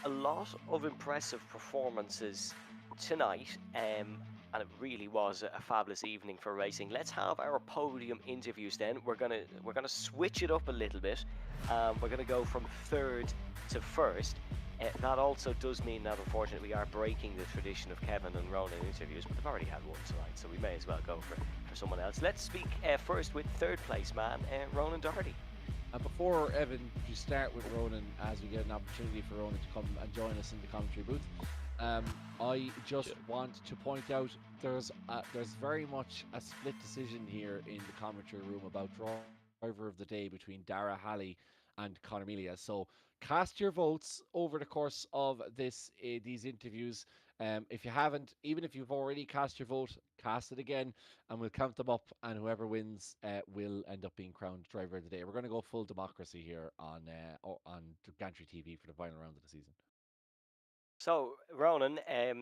a lot of impressive performances tonight, and it really was a fabulous evening for racing. Let's have our podium interviews then. We're gonna switch it up a little bit. We're gonna go from third to first. That also does mean that unfortunately we are breaking the tradition of Kevin and Ronan interviews, but they've already had one tonight, so we may as well go for someone else. Let's speak first with third place man, Ronan Doherty. And before, Evan, you start with Ronan as we get an opportunity for Ronan to come and join us in the commentary booth. I just want to point out there's very much a split decision here in the commentary room about driver of the day between Dara Halley and Conor Melia. So cast your votes over the course of these interviews. If you haven't, even if you've already cast your vote, cast it again, and we'll count them up. And whoever wins will end up being crowned driver of the day. We're going to go full democracy here on Gantry TV for the final round of the season. So, Ronan,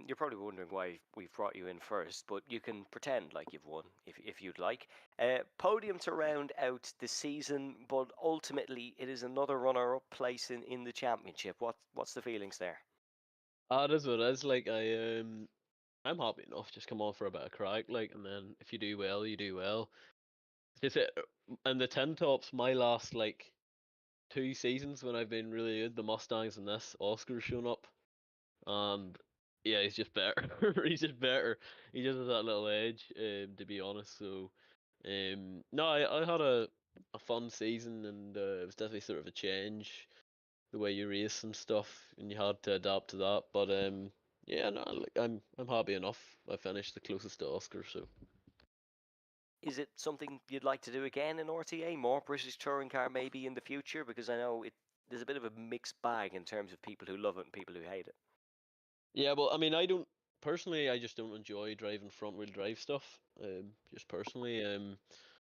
you're probably wondering why we've brought you in first, but you can pretend like you've won if you'd like. Podium to round out the season, but ultimately it is another runner-up place in the championship. What's the feelings there? It is what it is. Like I'm happy enough. Just come on for a bit of crack, like, and then if you do well, you do well. Just and the tin tops, my last like 2 seasons when I've been really good, the Mustangs and this Oscar's shown up, and yeah, he's just better. He's just better. He just has that little edge, to be honest. So, no, I had a fun season, and it was definitely sort of a change the way you race and stuff, and you had to adapt to that. But yeah, no, like, I'm happy enough. I finished the closest to Oscar, so. Is it something you'd like to do again in RTA? More British touring car maybe in the future? Because I know there's a bit of a mixed bag in terms of people who love it and people who hate it. Yeah, well, I mean, I don't personally. I just don't enjoy driving front wheel drive stuff. Just personally,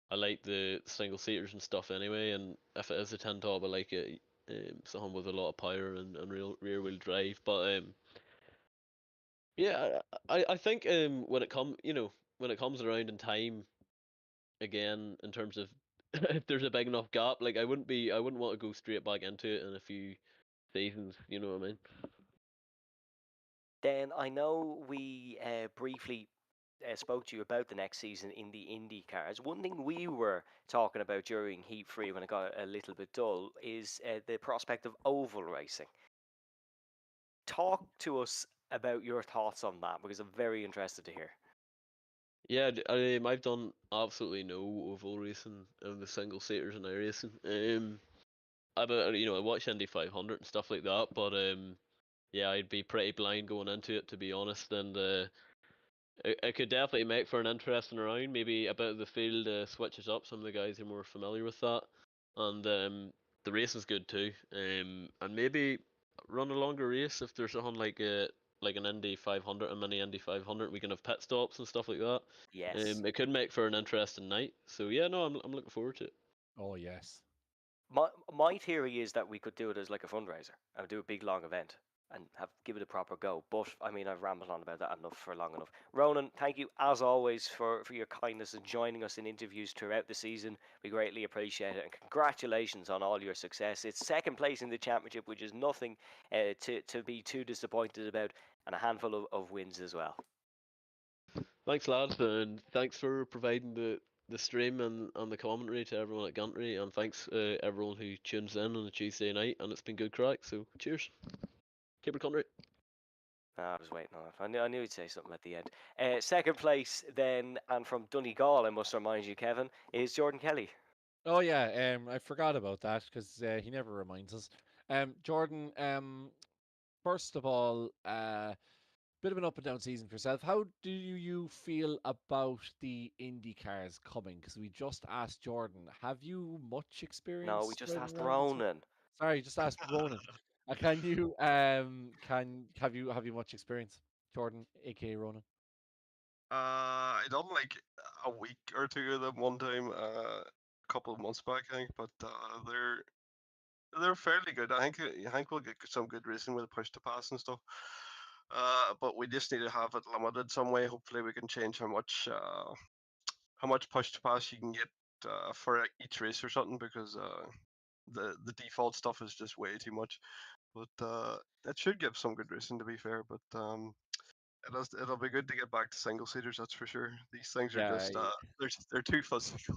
I like the single seaters and stuff anyway. And if it is a 10 top, I like it. Something with a lot of power and real rear wheel drive. But yeah, I think when it comes around in time, again, in terms of if there's a big enough gap, like I wouldn't want to go straight back into it in a few seasons. You know what I mean? Then I know we briefly spoke to you about the next season in the Indy cars. One thing we were talking about during Heat 3 when it got a little bit dull is the prospect of oval racing. Talk to us about your thoughts on that because I'm very interested to hear. Yeah, I've done absolutely no oval racing of the single seaters and iRacing. I watch Indy 500 and stuff like that, but yeah, I'd be pretty blind going into it, to be honest. And it could definitely make for an interesting round. Maybe a bit of the field switches up. Some of the guys are more familiar with that, and the racing's good too. And maybe run a longer race if there's something like an Indy 500, a mini Indy 500. We can have pit stops and stuff like that. Yes. It could make for an interesting night. So yeah, no, I'm looking forward to it. Oh yes. My theory is that we could do it as like a fundraiser and do a big long event and give it a proper go. But I mean, I've rambled on about that enough for long enough. Ronan, thank you as always for your kindness and joining us in interviews throughout the season. We greatly appreciate it, and congratulations on all your success. It's second place in the championship, which is nothing to be too disappointed about, and a handful of wins as well. Thanks, lads, and thanks for providing the stream and the commentary to everyone at Gantry, and thanks everyone who tunes in on a Tuesday night, and it's been good crack, so cheers. Keep it country. I was waiting on it. I knew he'd say something at the end. Second place then, and from Donegal, I must remind you, Kevin, is Jordan Kelly. Oh yeah, I forgot about that because he never reminds us. Jordan, first of all, bit of an up and down season for yourself. How do you feel about the Indy cars coming? Because we just asked Jordan, have you much No, experience we just driving asked around the Ronan. Sorry, just asked Ronan. Can you can have you much experience, Jordan, aka Ronan? I done like a week or two of them one time, a couple of months back, I think. But they're fairly good. I think we'll get some good racing with the push to pass and stuff. But we just need to have it limited some way. Hopefully, we can change how much push to pass you can get for each race or something, because the default stuff is just way too much. But it should give some good racing, to be fair. But it'll be good to get back to single seaters, that's for sure. These things are Yeah, just they're too physical.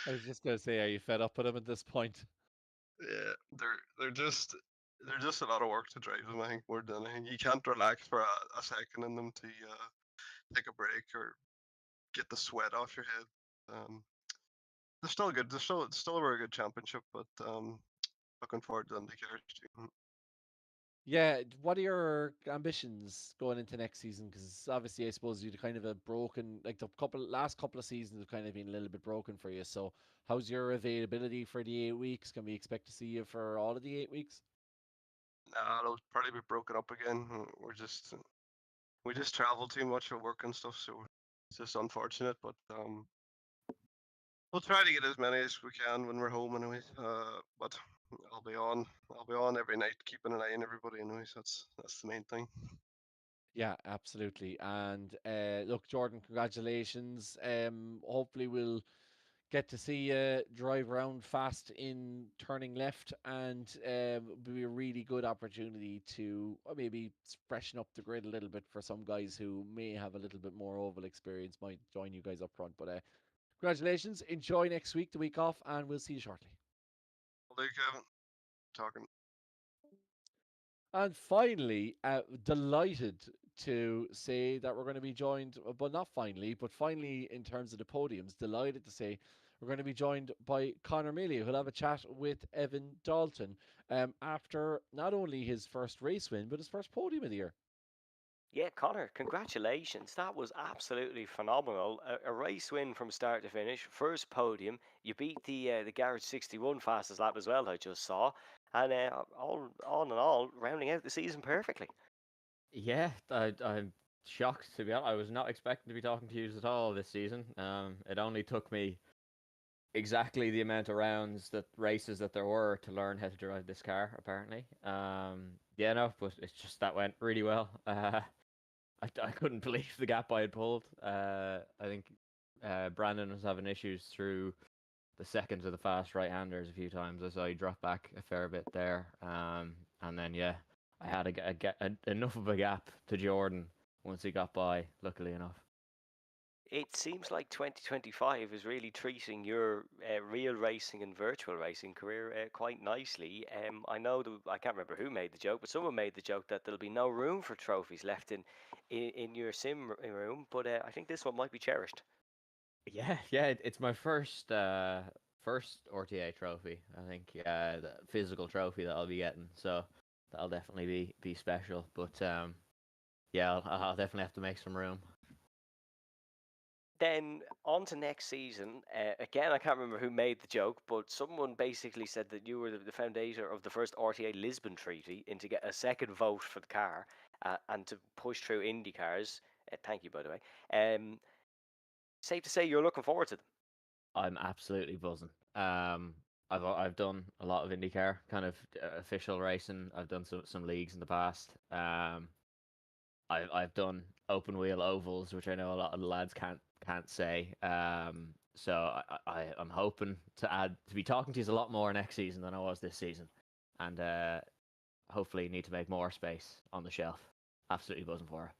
I was just gonna say, are you fed up with him at this point? Yeah, they're just a lot of work to drive them. I think more than anything, you can't relax for a second in them to take a break or get the sweat off your head. they're still good. It's still a very good championship, but looking forward to IndyCars too. Yeah, what are your ambitions going into next season? Because obviously, I suppose you'd kind of a broken, like the last couple of seasons have kind of been a little bit broken for you. So, how's your availability for the 8 weeks? Can we expect to see you for all of the 8 weeks? Nah, it'll probably be broken up again. We just travel too much for work and stuff, so it's just unfortunate. But we'll try to get as many as we can when we're home, anyways. But I'll be on every night, keeping an eye on everybody, anyways. That's the main thing. Yeah, absolutely. And look, Jordan, congratulations. Hopefully, we'll get to see you drive around fast in turning left, and it'll be a really good opportunity to maybe freshen up the grid a little bit for some guys who may have a little bit more oval experience, might join you guys up front. But congratulations. Enjoy next week, the week off, and we'll see you shortly. Well, Kevin, talking. And finally, delighted to say that we're going to be joined, but not finally, but finally in terms of the podiums, delighted to say we're going to be joined by Connor Mealy, who'll have a chat with Evan Dalton after not only his first race win, but his first podium of the year. Yeah, Connor, congratulations. That was absolutely phenomenal. A race win from start to finish, first podium. You beat the Garage 61 fastest lap as well, I just saw. And all in all, rounding out the season perfectly. Yeah, I'm shocked to be honest. I was not expecting to be talking to you at all this season. It only took me exactly the amount of races that there were to learn how to drive this car. Apparently, yeah, no, but it's just that went really well. I couldn't believe the gap I had pulled. I think Brandon was having issues through the seconds of the fast right-handers a few times. I saw he dropped back a fair bit there. And then yeah, I had enough of a gap to Jordan once he got by. Luckily enough. It seems like 2025 is really treating your real racing and virtual racing career quite nicely. I know I can't remember who made the joke, but someone made the joke that there'll be no room for trophies left in your sim room. But I think this one might be cherished. Yeah, it's my first RTA trophy. I think the physical trophy that I'll be getting. So that'll definitely be special. But yeah, I'll definitely have to make some room. Then on to next season. Again, I can't remember who made the joke, but someone basically said that you were the founder of the first RTA Lisbon Treaty and to get a second vote for the car and to push through Indy cars. Thank you, by the way. Safe to say you're looking forward to them. I'm absolutely buzzing. I've done a lot of IndyCar kind of official racing. I've done some leagues in the past. I've done open wheel ovals, which I know a lot of the lads can't say. So I'm hoping to be talking to you a lot more next season than I was this season, and hopefully need to make more space on the shelf. Absolutely buzzing for it.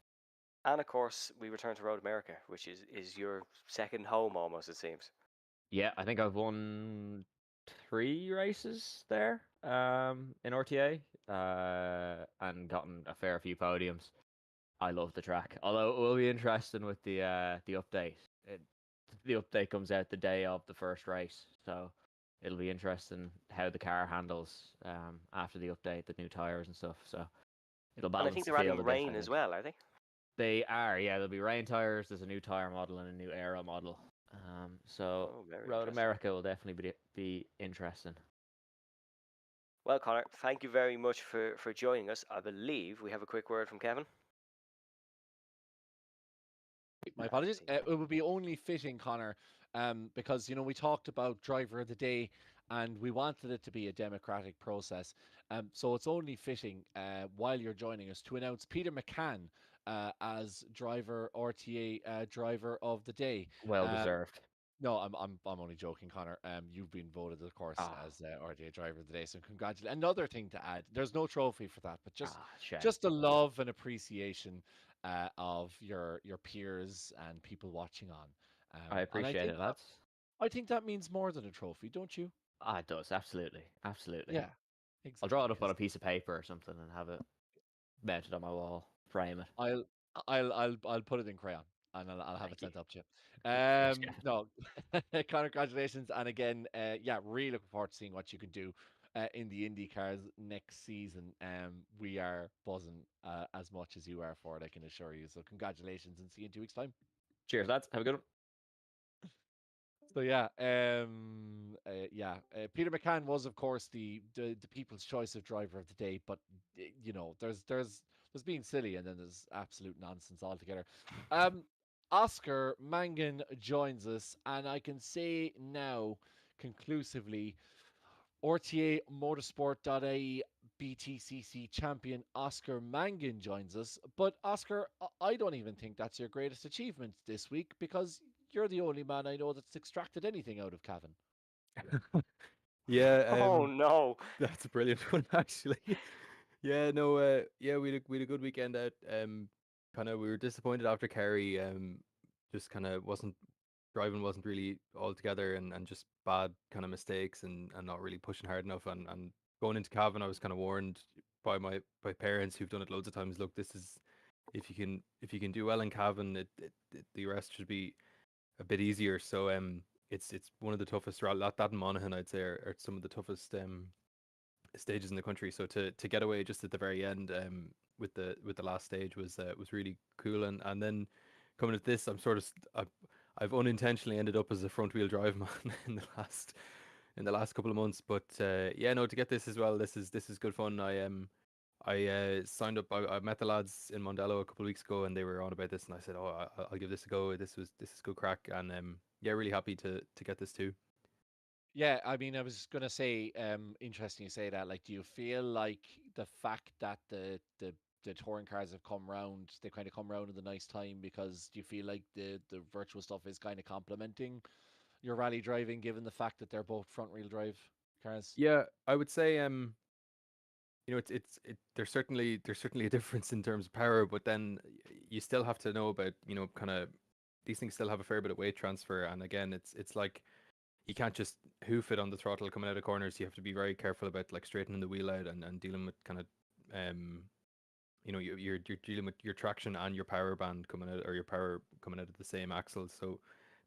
And of course, we return to Road America, which is your second home almost, it seems. Yeah, I think I've won 3 races there in RTA and gotten a fair few podiums. I love the track. Although it will be interesting with the update. The update comes out the day of the first race, so it'll be interesting how the car handles after the update, the new tires and stuff. So it'll balance. And I think the they're field adding a bit, I rain think. as well, are they? They are, yeah. There'll be rain tires. There's a new tire model and a new aero model. So Road America will definitely be interesting. Well, Connor, thank you very much for joining us. I believe we have a quick word from Kevin. My apologies. It would be only fitting, Connor, because we talked about driver of the day, and we wanted it to be a democratic process. So it's only fitting while you're joining us to announce Peter McCann as driver RTA driver of the day. Well deserved. No, I'm only joking, Connor. You've been voted, of course, as RTA driver of the day. So congratulations. Another thing to add: there's no trophy for that, but just the love and appreciation of your peers and people watching on. I appreciate it, lads. I think that means more than a trophy, don't you? It does, absolutely. Yeah, exactly. I'll draw it up on a piece of paper or something and have it mounted on my wall, frame it. I'll put it in crayon. and I'll have Thank it you. sent up to you. Cheers, Gavin. No, Connor, congratulations, and again, yeah, really looking forward to seeing what you can do in the Indy cars next season. We are buzzing as much as you are for it, I can assure you. So congratulations, and see you in 2 weeks' time. Cheers, lads. Have a good one. So yeah, Peter McCann was, of course, the people's choice of driver of the day. But you know, there's being silly, and then there's absolute nonsense altogether. Oscar Mangan joins us, and I can say now conclusively, RTA Motorsport.ie BTCC champion Oscar Mangan joins us. But Oscar, I don't even think that's your greatest achievement this week, because you're the only man I know that's extracted anything out of Cavan. Yeah, Oh no! that's a brilliant one, actually. Yeah, no, yeah, we had a good weekend out. Kind of we were disappointed after Kerry. Just kind of wasn't driving wasn't really all together, and just bad kind of mistakes, and not really pushing hard enough. And going into Cavan, I was kind of warned by my parents who've done it loads of times. Look, this is if you can do well in Cavan, the rest should be a bit easier. So it's one of the toughest. That and Monaghan, I'd say, are some of the toughest stages in the country. So to get away just at the very end with the last stage was really cool. And then coming at this, I've unintentionally ended up as a front wheel drive man in the last couple of months. But yeah, no, to get this as well, this is good fun. I signed up. I met the lads in Mondello a couple of weeks ago, and they were on about this, and I said, "Oh, I'll give this a go. This is good crack." And yeah, really happy to get this too. Yeah, I mean, I was gonna say, interesting you say that. Like, do you feel like the fact that the touring cars have come round, they kind of come round at the nice time, because do you feel like the virtual stuff is kind of complementing your rally driving, given the fact that they're both front wheel drive cars? Yeah, I would say there's certainly a difference in terms of power, but then you still have to know about, kind of these things still have a fair bit of weight transfer, and again, it's like you can't just hoof it on the throttle coming out of corners. You have to be very careful about like straightening the wheel out and dealing with kind of you're dealing with your traction and your power band coming out, or your power coming out of the same axle. So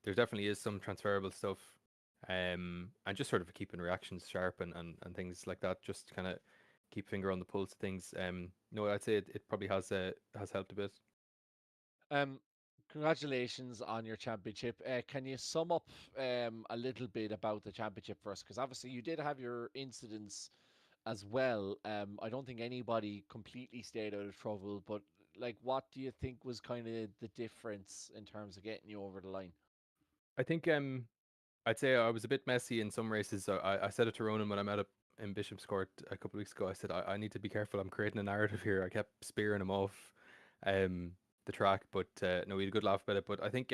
there definitely is some transferable stuff, and just sort of keeping reactions sharp and things like that. Just kind of keep finger on the pulse of things. No, I'd say it probably has helped a bit. Um, Congratulations on your championship. Can you sum up a little bit about the championship for us? Because obviously you did have your incidents as well. I don't think anybody completely stayed out of trouble, but like, what do you think was kind of the difference in terms of getting you over the line? I think I'd say I was a bit messy in some races. So I said it to Ronan when I met up in Bishop's Court a couple of weeks ago. I said I need to be careful. I'm creating a narrative here. I kept spearing him off the track, but no, we had a good laugh about it. But I think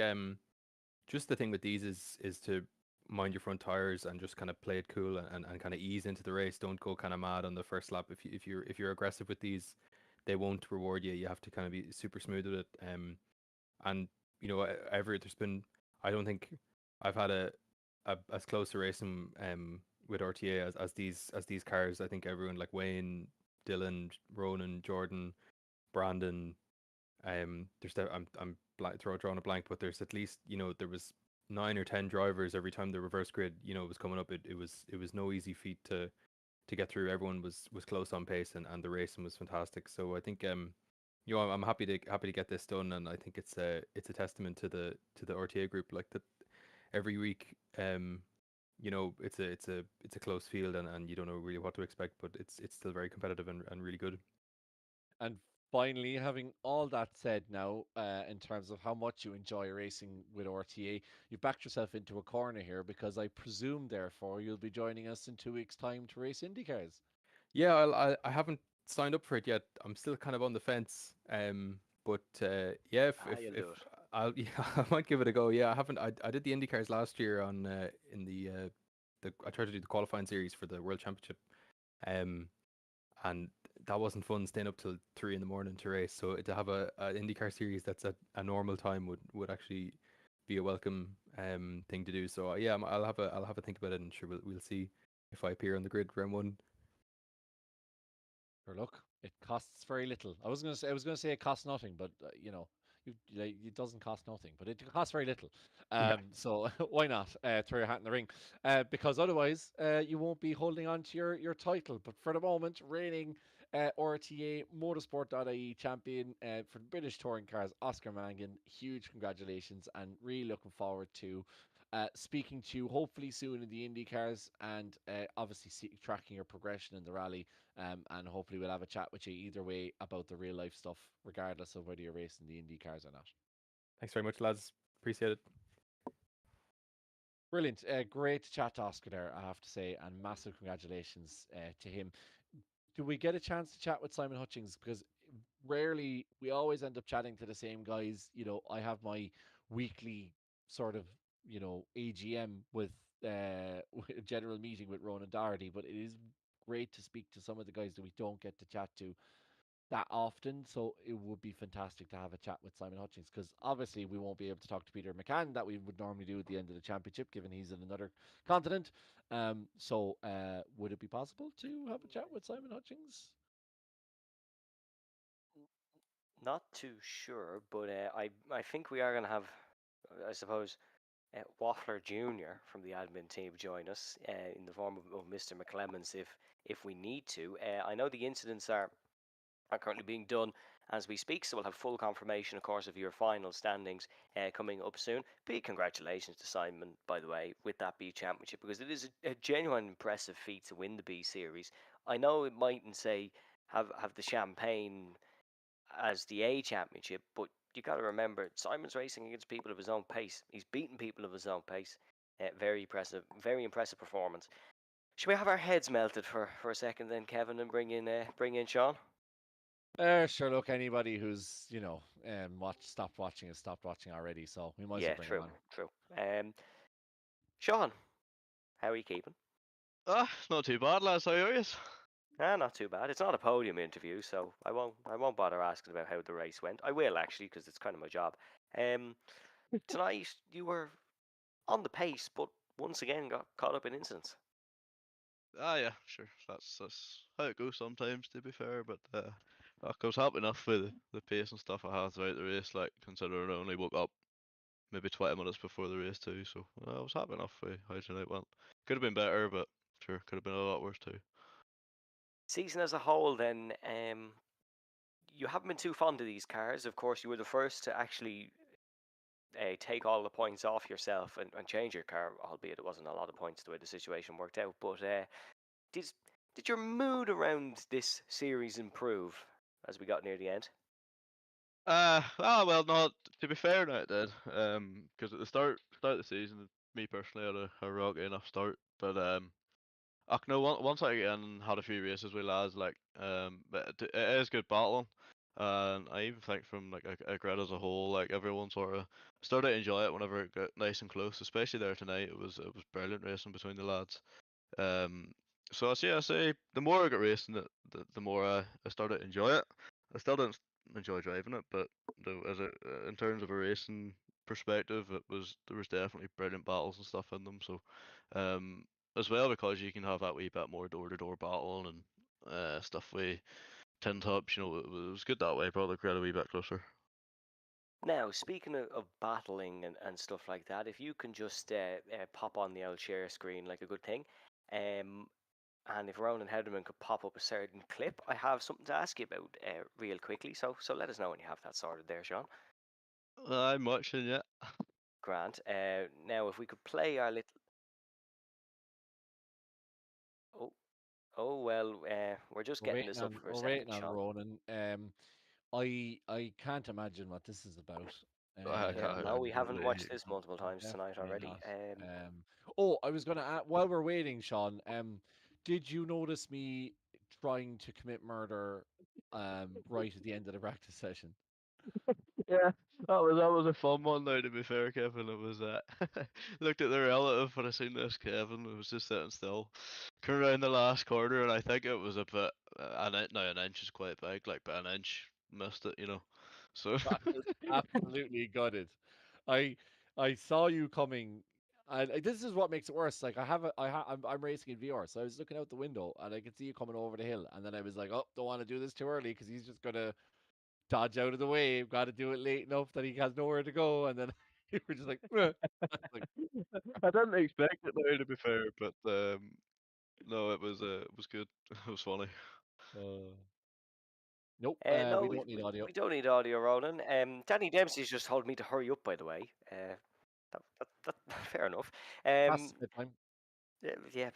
just the thing with these is to mind your front tires and just kind of play it cool and kind of ease into the race. Don't go kind of mad on the first lap. If you're aggressive with these, they won't reward you. You have to kind of be super smooth with it. And there's been, I don't think I've had a as close a racing with RTA as these cars. I think everyone like Wayne, Dylan, Ronan, Jordan, Brandon. I'm drawing a blank, but there's at least, there was 9 or 10 drivers every time the reverse grid was coming up. It was no easy feat to get through. Everyone was close on pace, and the racing was fantastic. So I think I'm happy to get this done, and I think it's a testament to the RTA group, like that every week. It's a close field, and you don't know really what to expect, but it's still very competitive and really good. And finally, having all that said now, in terms of how much you enjoy racing with RTA, you've backed yourself into a corner here, because I presume, therefore, you'll be joining us in 2 weeks' time to race IndyCars. Yeah, I haven't signed up for it yet. I'm still kind of on the fence. But yeah, You'll if do it. yeah, I might give it a go. Yeah, I haven't. I did the IndyCars last year on in the I tried to do the qualifying series for the World Championship. Um, and that wasn't fun staying up till 3 in the morning to race. So to have a IndyCar series that's at a normal time would actually be a welcome thing to do. So yeah, I'll have a think about it, and sure we'll see if I appear on the grid round one. Or look, it costs very little. I was gonna say it costs nothing, but it doesn't cost nothing, but it costs very little. Yeah. So why not throw your hat in the ring? Because otherwise, you won't be holding on to your title. But for the moment, reigning RTA Motorsport.ie champion for the British touring cars, Oscar Mangan. Huge congratulations, and really looking forward to speaking to you hopefully soon in the Indy cars, and obviously tracking your progression in the rally. And hopefully we'll have a chat with you either way about the real life stuff, regardless of whether you're racing the Indy cars or not. Thanks very much, lads. Appreciate it. Brilliant. Great to chat to Oscar there, I have to say, and massive congratulations to him. Do we get a chance to chat with Simon Hutchings? Because rarely, we always end up chatting to the same guys. I have my weekly sort of, AGM with a general meeting with Ronan Doherty, but it is great to speak to some of the guys that we don't get to chat to that often. So it would be fantastic to have a chat with Simon Hutchings, because obviously we won't be able to talk to Peter McCann that we would normally do at the end of the championship, given he's in another continent. So would it be possible to have a chat with Simon Hutchings? Not too sure, but I think we are going to have, I suppose, Waffler Jr. from the admin team join us in the form of Mr. McClemens if we need to. I know the incidents are currently being done as we speak, so we'll have full confirmation, of course, of your final standings coming up soon. Big congratulations to Simon, by the way, with that B Championship, because it is a genuine impressive feat to win the B Series. I know it mightn't say have the champagne as the A Championship, but you got to remember Simon's racing against people of his own pace. He's beaten people of his own pace. Very impressive performance. Should we have our heads melted for a second then, Kevin, and bring in Sean? Sure. Look, anybody who's stopped watching has stopped watching already, so we might as well Yeah, bring true, him on. true. Sean, how are you keeping? Not too bad, lads. How are you? Not too bad. It's not a podium interview, so I won't bother asking about how the race went. I will actually, because it's kind of my job. Tonight you were on the pace, but once again got caught up in incidents. Yeah, sure. That's how it goes sometimes, to be fair. But I was happy enough with the pace and stuff I had throughout the race. Like, considering I only woke up maybe 20 minutes before the race too, so I was happy enough with how tonight went. Could have been better, but sure, could have been a lot worse too. Season as a whole, then, you haven't been too fond of these cars. Of course, you were the first to actually take all the points off yourself and change your car, albeit it wasn't a lot of points the way the situation worked out. But did your mood around this series improve as we got near the end? Well, not to be fair, now it did. Because at the start of the season, me personally had a rocky enough start, but I know once I get in and had a few races with lads, like but it is good battling, and I even think from like a grid as a whole, like everyone sort of started to enjoy it whenever it got nice and close. Especially there tonight, it was brilliant racing between the lads. Um, so I say the more I got racing it, the more I started to enjoy it. I still didn't enjoy driving it, but in terms of a racing perspective, there was definitely brilliant battles and stuff in them. So, um, as well because you can have that wee bit more door-to-door battling and stuff with tin tops. It was good that way. Brought the crowd a wee bit closer. Now, speaking of battling and stuff like that, if you can just pop on the old share screen like a good thing, and if Ronan Hederman could pop up a certain clip, I have something to ask you about real quickly. So let us know when you have that sorted there, Sean. I'm watching it. Grant. Now, if we could play our little. Oh well, we're just getting this up for a We're second, waiting on Sean. Ronan. I can't imagine what this is about. No, we haven't Definitely. watched this multiple times tonight Definitely already. not. I was going to ask, while we're waiting, Sean, did you notice me trying to commit murder right at the end of the practice session? Yeah, that was a fun one though. To be fair, Kevin, it was looked at the relative when I seen this. Kevin it was just sitting still, come around the last corner, and I think it was a bit now an inch is quite big, like but an inch missed it. So Absolutely gutted. I I saw you coming, and this is what makes it worse. Like I'm racing in VR, so I was looking out the window and I could see you coming over the hill, and then I was like, oh, don't want to do this too early because he's just gonna dodge out of the way. Got to do it late enough that he has nowhere to go, and then we were just like, "Meh." Like, I didn't expect it though, to be fair, but no, it was good. It was funny. nope, No, we don't need audio. we don't need audio, Ronan. Danny Dempsey's just told me to hurry up, by the way. That fair enough. That's Um, the time. yeah,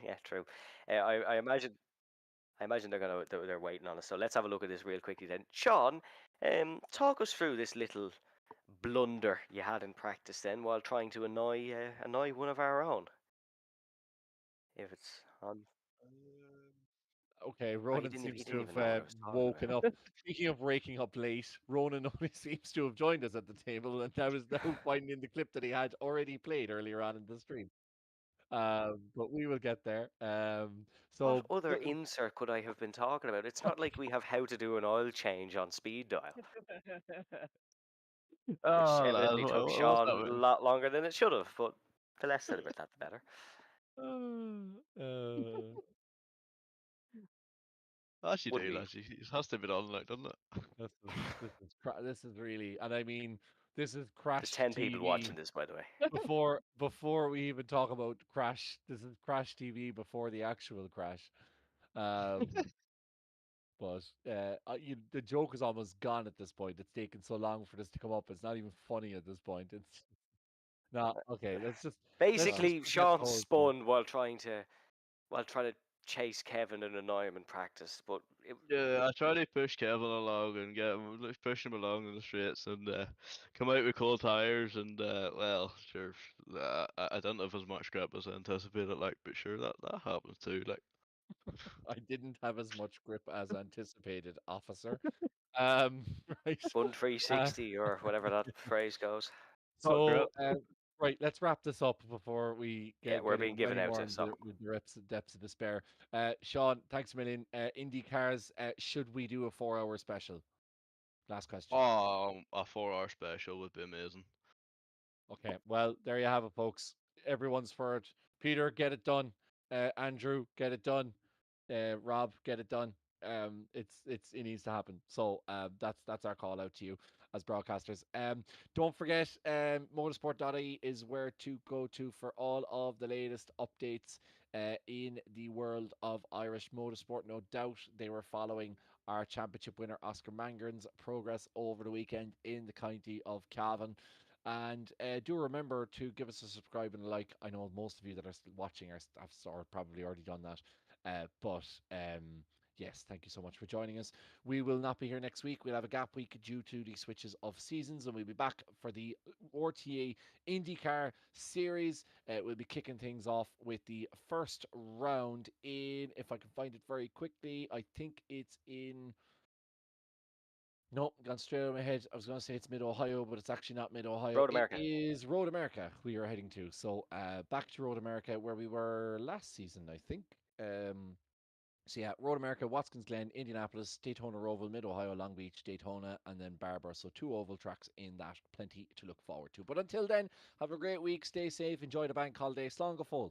yeah, true. I imagine they're waiting on us. So let's have a look at this real quickly then. Sean, talk us through this little blunder you had in practice then while trying to annoy one of our own. If it's on. Okay, Oh, Ronan seems he to didn't even have know what I was talking woken about. up. Speaking of waking up late, Ronan only seems to have joined us at the table, and I was now finding the clip that he had already played earlier on in the stream. But we will get there. What So other insert could I have been talking about? It's not like we have how to do an oil change on speed dial, which Oh, lads, evidently took what's Sean a that? lot longer than it should have. But the less said about that, the better. uh, Actually, Wouldn't do be. lads. It has to be done, like, doesn't it? this is really, and I mean, this is There's Crash 10 people watching TV this, by the way. before we even talk about Crash. This is Crash TV before the actual Crash. Um, but the joke is almost gone at this point. It's taken so long for this to come up. It's not even funny at this point. It's not okay. Let's just Basically, forget the Sean whole thing. spun while trying to chase Kevin and annoy him in practice, but Yeah, I tried to push Kevin along and get him, like, push him along in the straights and come out with cold tires and well, sure, I didn't have as much grip as I anticipated, like, but sure that happens too, like. I didn't have as much grip as anticipated, officer. Right. spun Uh, 360 or whatever that phrase goes. Hot grip. so, right, let's wrap this up before we Yeah, get we're being into given any out more to, so. with the depths of despair. Sean, thanks a million. Indy cars, should we do a 4-hour special? Last question. A 4-hour special would be amazing. Okay, well, there you have it, folks. Everyone's for it. Peter, get it done. Andrew, get it done. Rob, get it done. It needs to happen. So that's our call out to you as broadcasters. Don't forget, Motorsport.ie is where to go to for all of the latest updates in the world of Irish motorsport. No doubt they were following our championship winner Oscar Mangren's progress over the weekend in the county of Cavan. And do remember to give us a subscribe and a like. I know most of you that are still watching have probably already done that. But yes, thank you so much for joining us. We will not be here next week. We'll have a gap week due to the switches of seasons, and we'll be back for the RTA IndyCar series. We'll be kicking things off with the first round in, if I can find it very quickly, I think it's in. No, gone straight out of my head. I was going to say it's Mid Ohio, but it's actually not Mid Ohio. Road America. It is Road America we are heading to. So back to Road America where we were last season, I think. So yeah, Road America, Watkins Glen, Indianapolis, Daytona Roval, Mid Ohio, Long Beach, Daytona, and then Barber. So 2 oval tracks in that. Plenty to look forward to. But until then, have a great week. Stay safe. Enjoy the bank holiday. Slán go fóill.